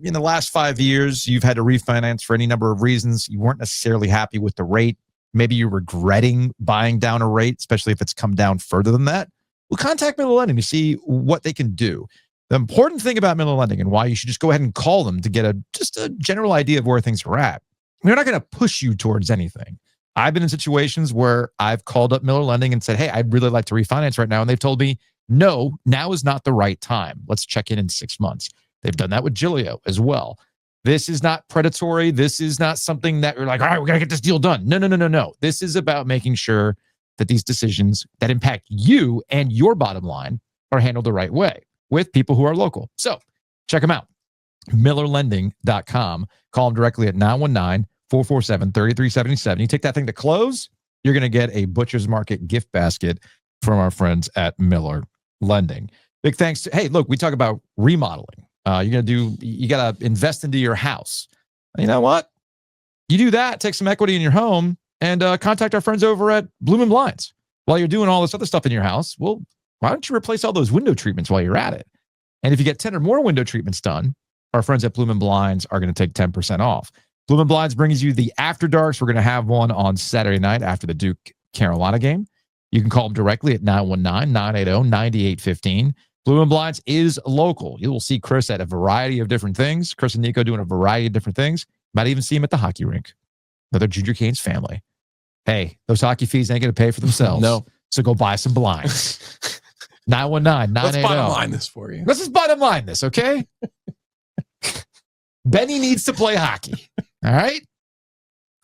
in the last 5 years, you've had to refinance for any number of reasons. You weren't necessarily happy with the rate. Maybe you're regretting buying down a rate, especially if it's come down further than that. Well, contact Miller Lending to see what they can do. The important thing about Miller Lending and why you should just go ahead and call them to get just a general idea of where things are at. They're not going to push you towards anything. I've been in situations where I've called up Miller Lending and said, hey, I'd really like to refinance right now. And they've told me, no, now is not the right time. Let's check in 6 months. They've done that with Giglio as well. This is not predatory. This is not something that you're like, all right, we got to get this deal done. No. This is about making sure that these decisions that impact you and your bottom line are handled the right way with people who are local. So check them out. MillerLending.com. Call them directly at 919-447-3377. You take that thing to close, you're going to get a Butcher's Market gift basket from our friends at Miller Lending. Big thanks to, hey, look, we talk about remodeling. You got to invest into your house. You know what? You do that, take some equity in your home, and contact our friends over at Bloom & Blinds. While you're doing all this other stuff in your house, well, why don't you replace all those window treatments while you're at it? And if you get 10 or more window treatments done, our friends at Bloom & Blinds are going to take 10% off. Bloom & Blinds brings you the After Darks. We're going to have one on Saturday night after the Duke Carolina game. You can call them directly at 919-980-9815. Bloom & Blinds is local. You will see Chris at a variety of different things. Chris and Nico doing a variety of different things. Might even see him at the hockey rink. Another Junior Canes family. Hey, those hockey fees ain't going to pay for themselves. No. So go buy some blinds. 919-980. Let's bottom line this for you. Let's just bottom line this, okay? Benny needs to play hockey. All right?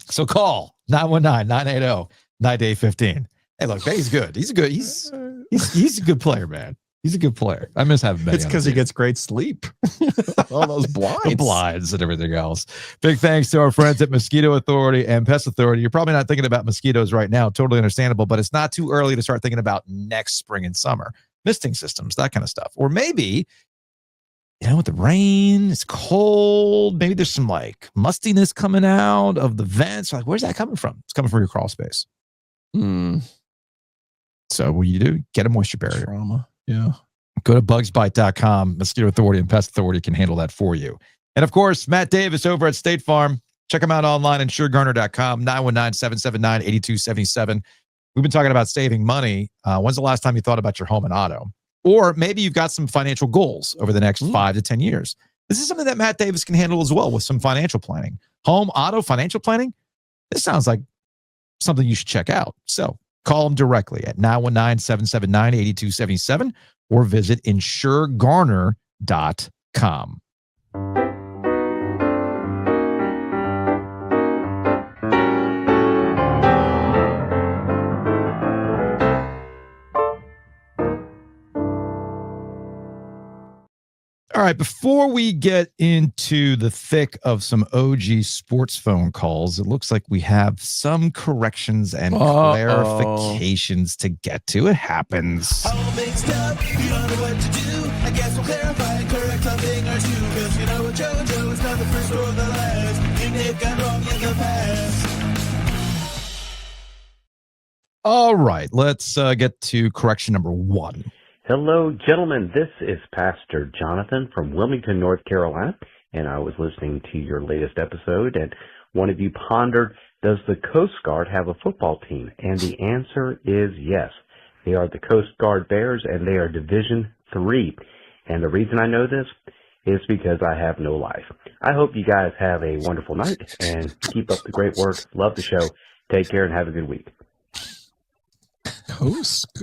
So call 919-980-9815. Hey, look, Benny's good. He's a good player, man. He's a good player. I miss having Benny. It's because he gets great sleep. All those blinds. The blinds and everything else. Big thanks to our friends at Mosquito Authority and Pest Authority. You're probably not thinking about mosquitoes right now. Totally understandable, but it's not too early to start thinking about next spring and summer. Misting systems, that kind of stuff. Or maybe, with the rain, it's cold. Maybe there's some mustiness coming out of the vents. Where's that coming from? It's coming from your crawl space. So what do? Get a moisture barrier. Trauma. Yeah. Go to bugsbite.com. Mosquito Authority and Pest Authority can handle that for you. And of course, Matt Davis over at State Farm. Check him out online at suregarner.com, 919-779-8277. We've been talking about saving money. When's the last time you thought about your home and auto? Or maybe you've got some financial goals over the next 5 to 10 years. This is something that Matt Davis can handle as well with some financial planning. Home, auto, financial planning. This sounds like something you should check out. So call him directly at 919-779-8277 or visit insuregarner.com. All right, before we get into the thick of some OG sports phone calls, it looks like we have some corrections and clarifications to get to. It happens. All mixed up, you don't know what to do. I guess we'll clarify and correct something or two. Cause you know what, JoJo is not the first or the last. You may have gone wrong in the past. All right, let's get to correction number 1. Hello, gentlemen. This is Pastor Jonathan from Wilmington, North Carolina, and I was listening to your latest episode, and one of you pondered, does the Coast Guard have a football team? And the answer is yes. They are the Coast Guard Bears, and they are Division III. And the reason I know this is because I have no life. I hope you guys have a wonderful night, and keep up the great work. Love the show. Take care, and have a good week.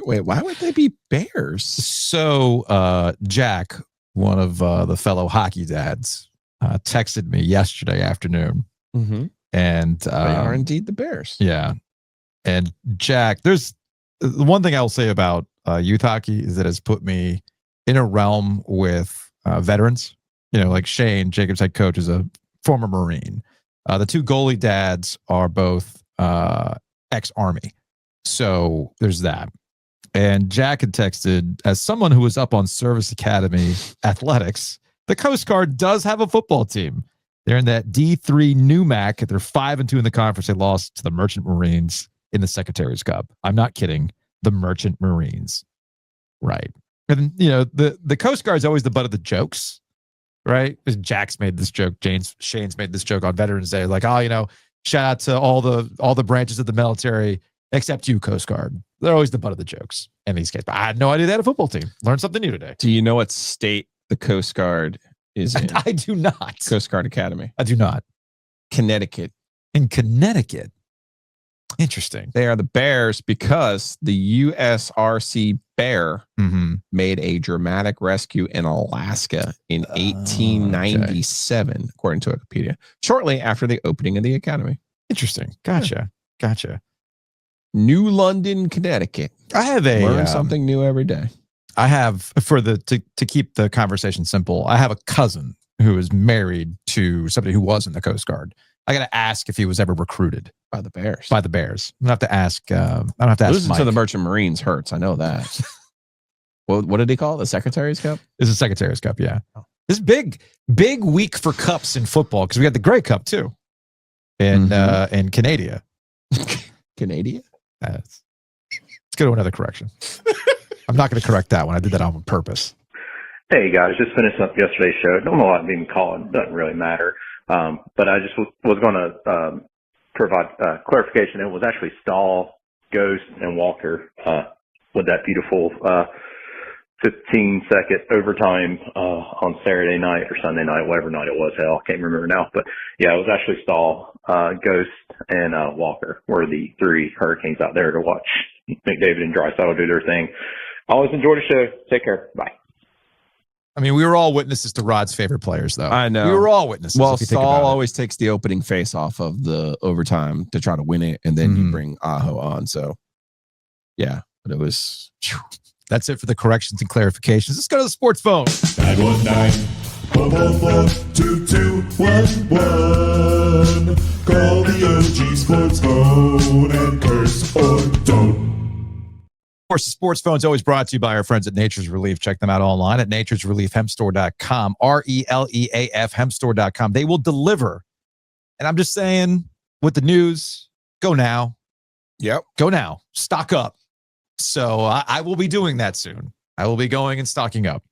Wait, why would they be Bears? So Jack, one of the fellow hockey dads, texted me yesterday afternoon. Mm-hmm. And they are indeed the Bears. Yeah. And Jack, there's the one thing I'll say about youth hockey is that it's put me in a realm with veterans. Like Shane, Jacob's head coach, is a former Marine. The two goalie dads are both ex-Army. So there's that. And Jack had texted, as someone who was up on Service Academy athletics, the Coast Guard does have a football team. They're in that D3 NUMAC. They're 5-2 in the conference. They lost to the Merchant Marines in the Secretary's Cup. I'm not kidding. The Merchant Marines. Right. And, the Coast Guard is always the butt of the jokes, right? Jack's made this joke. Shane's made this joke on Veterans Day. Like, shout out to all the branches of the military, except you, Coast Guard. They're always the butt of the jokes in these cases. But I had no idea they had a football team. Learned something new today. Do you know what state the Coast Guard is in? I do not. Coast Guard Academy. I do not. Connecticut. In Connecticut. Interesting. They are the Bears because the USRC Bear made a dramatic rescue in Alaska in 1897, according to Wikipedia, shortly after the opening of the academy. Interesting. Gotcha. New London, Connecticut. I have learn something new every day. I have to keep the conversation simple. I have a cousin who is married to somebody who was in the Coast Guard. I got to ask if he was ever recruited by the Bears. I'm gonna have to ask. I don't have to ask. Listen Mike. to the Merchant Marines hurts. I know that. Well, what did he call it? The Secretary's Cup? It's a Secretary's Cup. Yeah. This is big week for cups in football because we got the Grey Cup too, in Canada. Canada. Let's go to another correction. I'm not going to correct that one. I did that on purpose. Hey guys, just finished up yesterday's show. Don't know why I'm being called. Doesn't really matter. But I just was going to provide clarification. It was actually Stahl, Ghost, and Walker with that beautiful 15-second overtime on Saturday night or Sunday night, whatever night it was. Hell, I can't remember now. But yeah, it was actually Stahl, Ghost, and Walker were the three Hurricanes out there to watch McDavid and Draisaitl do their thing. Always enjoy the show. Take care. Bye. I mean, we were all witnesses to Rod's favorite players, though. I know. We were all witnesses. Well, Stahl always takes the opening face off of the overtime to try to win it, and then you bring Aho on. So, yeah, but it was... That's it for the corrections and clarifications. Let's go to the sports phone. 919-444-2211. Call the OG Sports Phone and curse or don't. Of course, the sports phone is always brought to you by our friends at Nature's Relief. Check them out online at naturesreliefhempstore.com, RELEAF hempstore.com. They will deliver. And I'm just saying, with the news, go now. Yep. Go now. Stock up. So I will be doing that soon. I will be going and stocking up.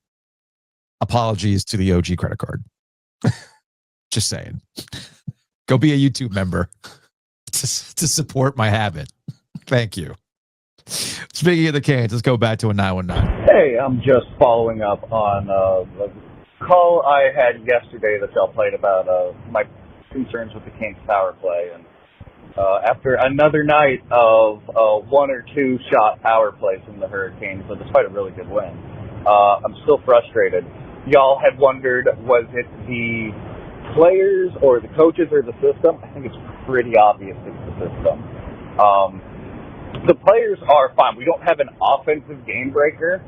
Apologies to the OG credit card. Just saying. Go be a YouTube member to support my habit. Thank you. Speaking of the Canes, let's go back to a 919. Hey, I'm just following up on the call I had yesterday that y'all played about my concerns with the Canes power play. And after another night of 1 or 2 shot power plays from the Hurricanes, so despite a really good win, I'm still frustrated. Y'all had wondered, was it the players or the coaches or the system? I think it's pretty obvious it's the system. The players are fine. We don't have an offensive game breaker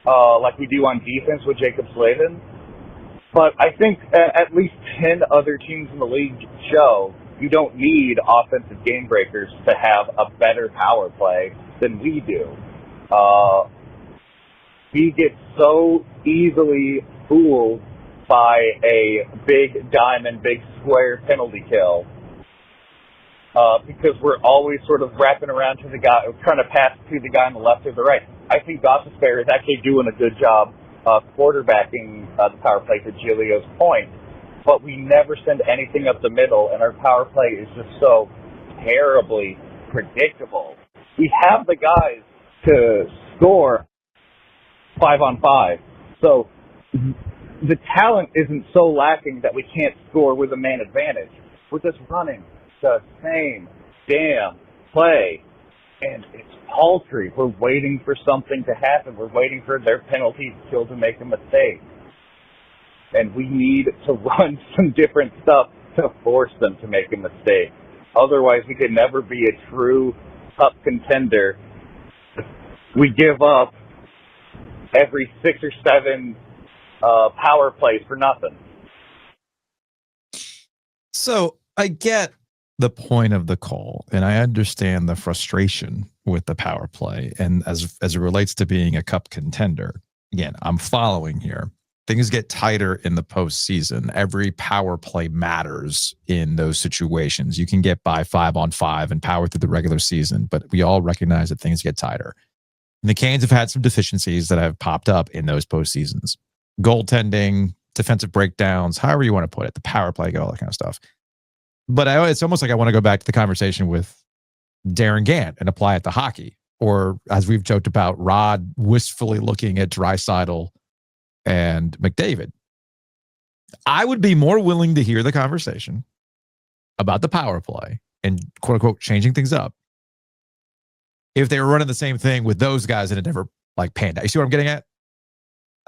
like we do on defense with Jacob Slavin. But I think at least 10 other teams in the league show you don't need offensive game breakers to have a better power play than we do. We get so easily fooled by a big diamond, big square penalty kill. Because we're always sort of wrapping around to the guy, trying to pass to the guy on the left or the right. I think Gossespierre is actually doing a good job quarterbacking the power play to Giglio's point, but we never send anything up the middle, and our power play is just so terribly predictable. We have the guys to score 5-on-5, so the talent isn't so lacking that we can't score with a man advantage. We're just running the same damn play, and it's paltry. We're waiting for something to happen. We're waiting for their penalty kill to make a mistake, and we need to run some different stuff to force them to make a mistake. Otherwise, we can never be a true cup contender. We give up every 6 or 7 power plays for nothing. So I get the point of the call, and I understand the frustration with the power play, and as it relates to being a cup contender. Again, I'm following here. Things get tighter in the postseason. Every power play matters in those situations. You can get by 5-on-5 and power through the regular season, but we all recognize that things get tighter. And the Canes have had some deficiencies that have popped up in those postseasons. Goaltending, defensive breakdowns, however you want to put it, the power play, all that kind of stuff. But it's almost like I want to go back to the conversation with Darin Gantt and apply it to hockey. Or as we've joked about, Rod wistfully looking at Draisaitl and McDavid. I would be more willing to hear the conversation about the power play and quote unquote changing things up if they were running the same thing with those guys and it never like panned out. You see what I'm getting at?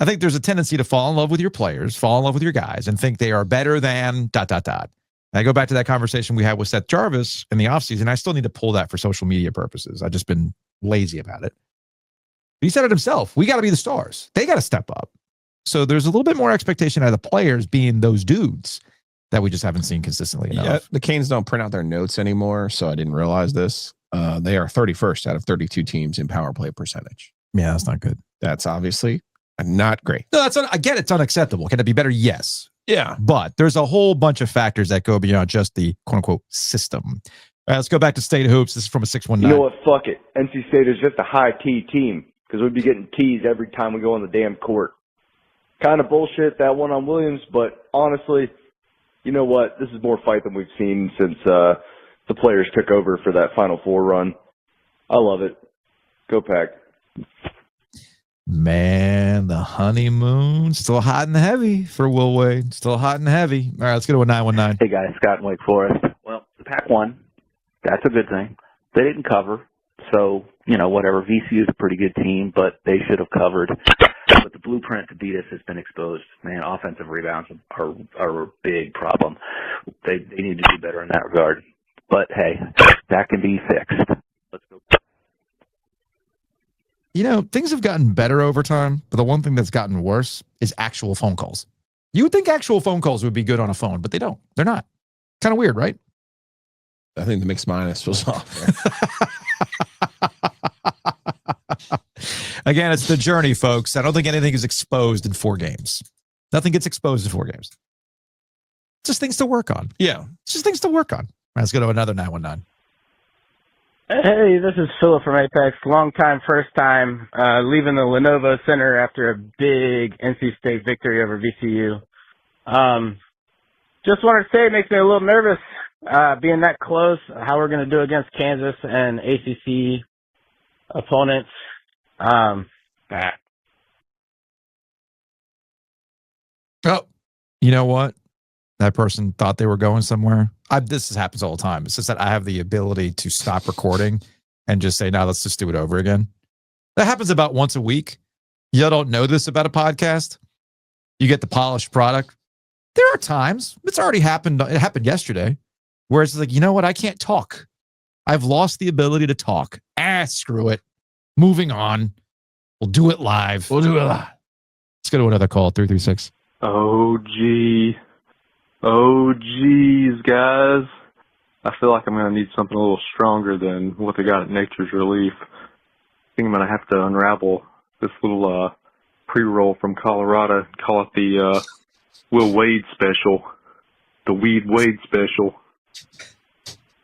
I think there's a tendency to fall in love with your players, fall in love with your guys, and think they are better than ... And I go back to that conversation we had with Seth Jarvis in the offseason. I still need to pull that for social media purposes. I've just been lazy about it. But he said it himself. We got to be the stars. They got to step up. So there's a little bit more expectation out of the players being those dudes that we just haven't seen consistently enough. Yeah, the Canes don't print out their notes anymore, so I didn't realize this. They are 31st out of 32 teams in power play percentage. Yeah, that's not good. That's obviously not great. No, again, it's unacceptable. Can it be better? Yes. Yeah. But there's a whole bunch of factors that go beyond just the quote unquote system. All right, let's go back to State Hoops. This is from a 619. You know what? Fuck it. NC State is just a high T team because we'd be getting teased every time we go on the damn court. Kind of bullshit, that one on Williams, but honestly, you know what? This is more fight than we've seen since the players took over for that Final Four run. I love it. Go Pack. Man, the honeymoon still hot and heavy for Will Wade. Still hot and heavy. All right, let's go to a 919. Hey guys, Scott in Wake Forest. Well, the Pack won. That's a good thing. They didn't cover, so whatever. VCU is a pretty good team, but they should have covered. But the blueprint to beat us has been exposed. Man, offensive rebounds are a big problem. They need to do better in that regard. But hey, that can be fixed. Let's go. Things have gotten better over time, but the one thing that's gotten worse is actual phone calls. You would think actual phone calls would be good on a phone, but they don't. They're not. Kind of weird, right? I think the mixed minus was off. Again, it's the journey, folks. I don't think anything is exposed in 4 games. Nothing gets exposed in 4 games. Just things to work on. Yeah. It's just things to work on. All right, let's go to another 919. Hey, this is Philip from Apex. Long time, first time, leaving the Lenovo Center after a big NC State victory over VCU. Just wanted to say it makes me a little nervous being that close, how we're going to do against Kansas and ACC opponents. Oh, you know what? That person thought they were going somewhere. This happens all the time. It's just that I have the ability to stop recording and just say, "Now let's just do it over again." That happens about once a week. Y'all don't know this about a podcast. You get the polished product. There are times, it's already happened. It happened yesterday, where it's like, you know what? I can't talk. I've lost the ability to talk. Screw it. Moving on. We'll do it live. Let's go to another call. 336. Oh, geez, guys. I feel like I'm going to need something a little stronger than what they got at Nature's Relief. I think I'm going to have to unravel this little pre-roll from Colorado and call it the Will Wade special. The Weed Wade special.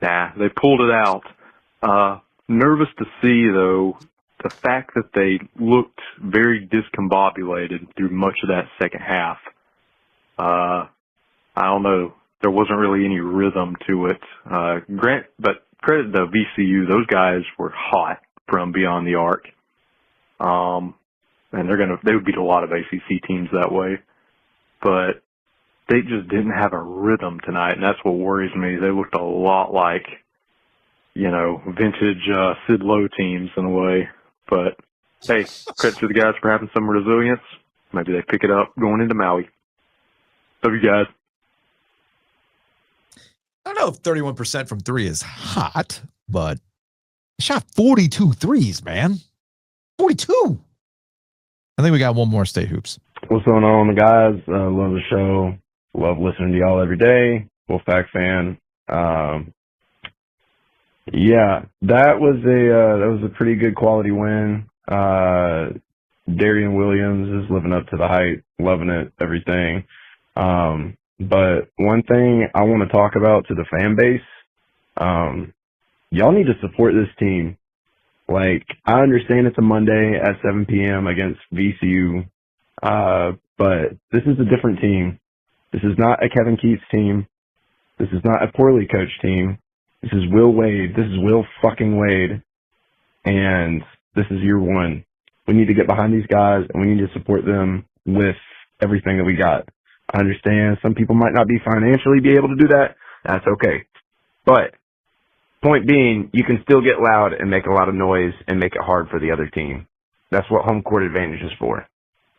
Nah, they pulled it out. Nervous to see, though, the fact that they looked very discombobulated through much of that second half. I don't know. There wasn't really any rhythm to it. But credit to VCU. Those guys were hot from beyond the arc. And they would beat a lot of ACC teams that way. But they just didn't have a rhythm tonight, and that's what worries me. They looked a lot like, vintage Sid Lowe teams in a way. But hey, credit to the guys for having some resilience. Maybe they pick it up going into Maui. Love you guys. I don't know if 31% from 3 is hot, but I shot 42 threes, man. 42. I think we got one more State Hoops. What's going on, guys? Love the show. Love listening to y'all every day. Wolfpack fan. Yeah, that was a pretty good quality win. Darian Williams is living up to the hype, loving it, everything. But one thing I want to talk about to the fan base, y'all need to support this team. Like, I understand it's a Monday at 7 p.m. against VCU, but this is a different team. This is not a Kevin Keats team. This is not a poorly coached team. This is Will Wade. This is Will fucking Wade. And this is year one. We need to get behind these guys, and we need to support them with everything that we got. I understand some people might not be financially be able to do that. That's okay. But point being, you can still get loud and make a lot of noise and make it hard for the other team. That's what home court advantage is for,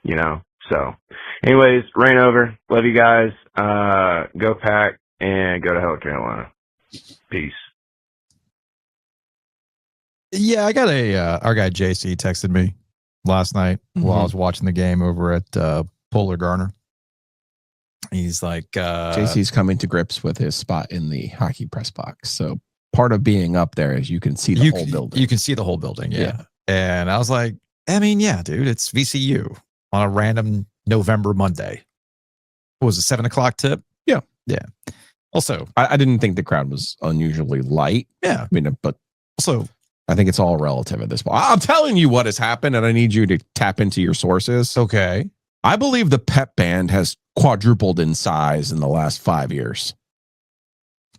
you know? So anyways, rain over. Love you guys. Go Pack and go to hell, Carolina. Peace. Yeah, I got our guy JC texted me last night while I was watching the game over at Polar Garner. He's like, JC's coming to grips with his spot in the hockey press box. So part of being up there is you can see the whole building. You can see the whole building, yeah. And I was like, I mean, yeah, dude, it's VCU on a random November Monday. What was it, 7 o'clock tip? Yeah. Yeah. Also, I didn't think the crowd was unusually light. Yeah. I mean, but also, I think it's all relative at this point. I'm telling you what has happened, and I need you to tap into your sources. Okay. I believe the pep band has quadrupled in size in the last 5 years.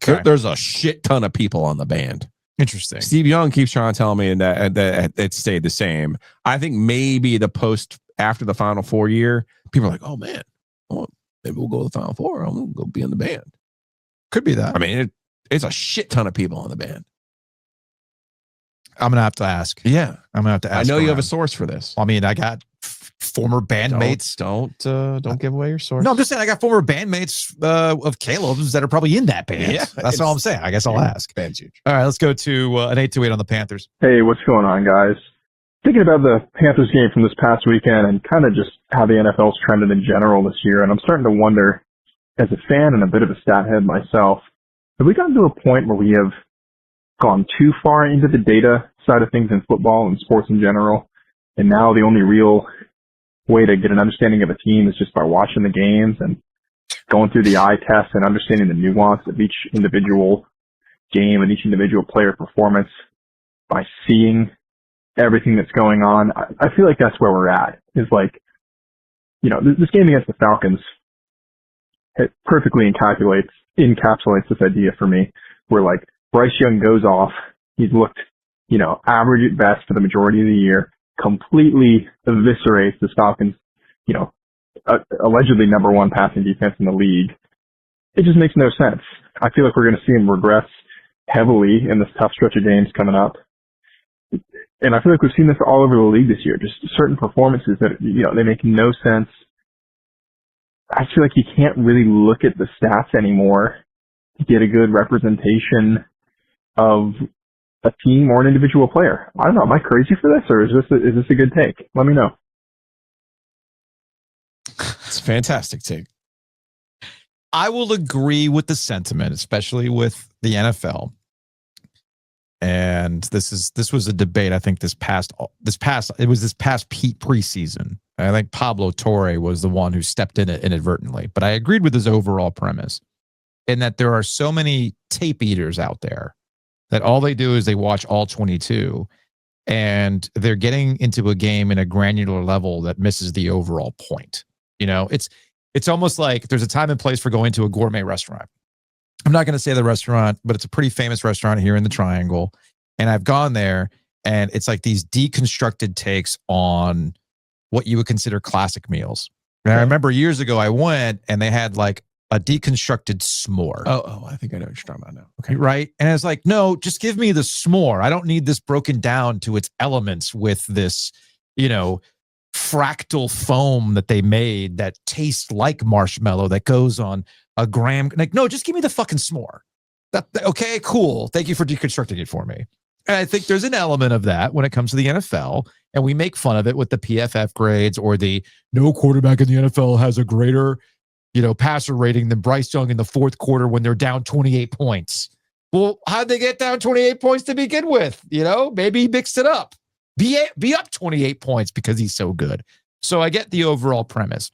Okay. There's a shit ton of people on the band. Interesting. Steve Young keeps trying to tell me that it stayed the same. I think maybe the post after the Final Four year, people are like, oh man, maybe we'll go to the Final Four. I'm going to go be in the band. Could be that. I mean, it's a shit ton of people on the band. I'm going to have to ask. Yeah. I'm going to have to ask. I know you have around. a source for this. I mean, I got former bandmates. Don't give away your source. No, I'm just saying I got former bandmates of Caleb's that are probably in that band. Yeah, that's all I'm saying. I guess I'll ask. Band's huge. All right, let's go to an 828 on the Panthers. Hey, what's going on, guys? Thinking about the Panthers game from this past weekend and kind of just how the NFL's trended in general this year, and I'm starting to wonder, as a fan and a bit of a stat head myself, have we gotten to a point where we have gone too far into the data side of things in football and sports in general, and now the only real way to get an understanding of a team is just by watching the games and going through the eye test and understanding the nuance of each individual game and each individual player performance by seeing everything that's going on? I feel like that's where we're at. Is like, you know, this game against the Falcons, it perfectly encapsulates this idea for me, where like Bryce Young goes off, he's looked, you know, average at best for the majority of the year, completely eviscerates the Falcons, you know, allegedly number one passing defense in the league. It just makes no sense. I feel like we're going to see him regress heavily in this tough stretch of games coming up. And I feel like we've seen this all over the league this year, just certain performances that, you know, they make no sense. I feel like you can't really look at the stats anymore to get a good representation of a team or an individual player. I don't know. Am I crazy for this, or is this a good take? Let me know. It's a fantastic take. I will agree with the sentiment, especially with the NFL. And this was a debate. I think this past preseason. I think Pablo Torre was the one who stepped in it inadvertently, but I agreed with his overall premise in that there are so many tape eaters out there that all they do is they watch all 22 and they're getting into a game in a granular level that misses the overall point. You know, it's almost like there's a time and place for going to a gourmet restaurant. I'm not going to say the restaurant, but it's a pretty famous restaurant here in the Triangle. And I've gone there and it's like these deconstructed takes on what you would consider classic meals. And I remember years ago I went and they had like a deconstructed s'more. Oh, I think I know what you're talking about now. Okay. Right. And I was like, no, just give me the s'more. I don't need this broken down to its elements with this, you know, fractal foam that they made that tastes like marshmallow that goes on a gram. Like, no, just give me the fucking s'more. Okay, cool. Thank you for deconstructing it for me. And I think there's an element of that when it comes to the NFL. And we make fun of it with the PFF grades or the no quarterback in the NFL has a greater, you know, passer rating than Bryce Young in the fourth quarter when they're down 28 points. Well, how'd they get down 28 points to begin with? Maybe he mixed it up. Be up 28 points because he's so good. So I get the overall premise.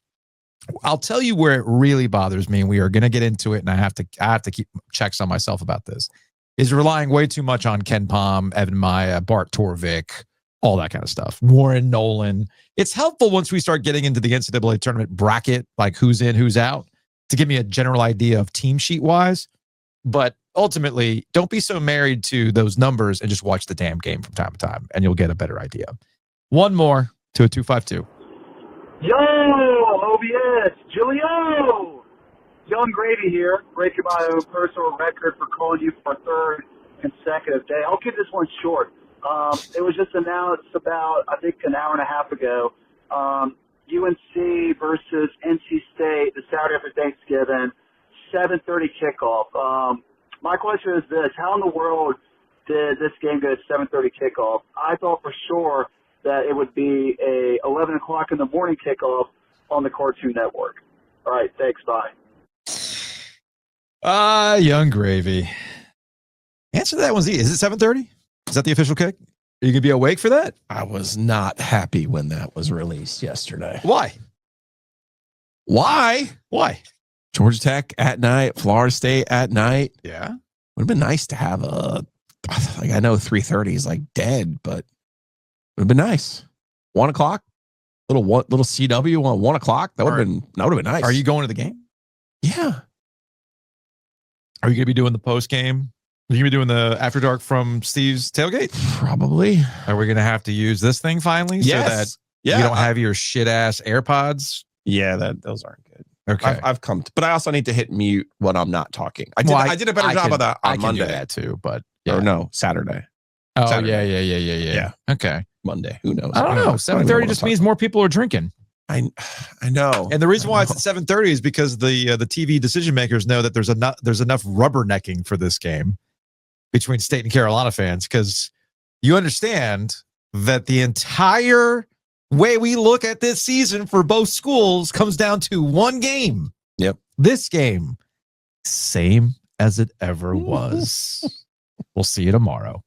I'll tell you where it really bothers me, and we are going to get into it, and I have to keep checks on myself about this, is relying way too much on Ken Pom, Evan Maya, Bart Torvik, all that kind of stuff. Warren Nolan. It's helpful once we start getting into the NCAA tournament bracket, like who's in, who's out, to give me a general idea of team sheet wise. But ultimately, don't be so married to those numbers and just watch the damn game from time to time, and you'll get a better idea. One more to a 252. Yo, Ovies Giglio! Young Gravy here, breaking my own personal record for calling you for a third consecutive day. I'll keep this one short. It was just announced about, I think, an hour and a half ago. UNC versus NC State, the Saturday after Thanksgiving, 7:30 kickoff. My question is this: how in the world did this game get a 7:30 kickoff? I thought for sure that it would be a 11 o'clock in the morning kickoff on the Cartoon Network. All right, thanks. Bye. Young Gravy. Answer to that one's easy. Is it 7:30? Is that the official kick? Are you going to be awake for that? I was not happy when that was released yesterday. Why? Georgia Tech at night, Florida State at night. Yeah. Would have been nice to have I know 3:30 is like dead, but would have been nice. 1 o'clock, little CW on 1 o'clock. That would have been nice. Are you going to the game? Yeah. Are you going to be doing the post game? Are you going to be doing the after dark from Steve's tailgate? Probably. Are we going to have to use this thing finally? Yes. So that you don't have your shit ass AirPods? Yeah, those aren't good. Okay. I've come to, but I also need to hit mute when I'm not talking. I did a better job of that on Monday. I can do that too, but or no, Saturday. Oh, Saturday. Yeah. Okay. Monday. Who knows? I don't know. 7:30 just means more people are drinking. I know. And the reason why it's at 7:30 is because the TV decision makers know that there's enough rubbernecking for this game between State and Carolina fans, because you understand that the entire way we look at this season for both schools comes down to one game. Yep. This game, same as it ever was. We'll see you tomorrow.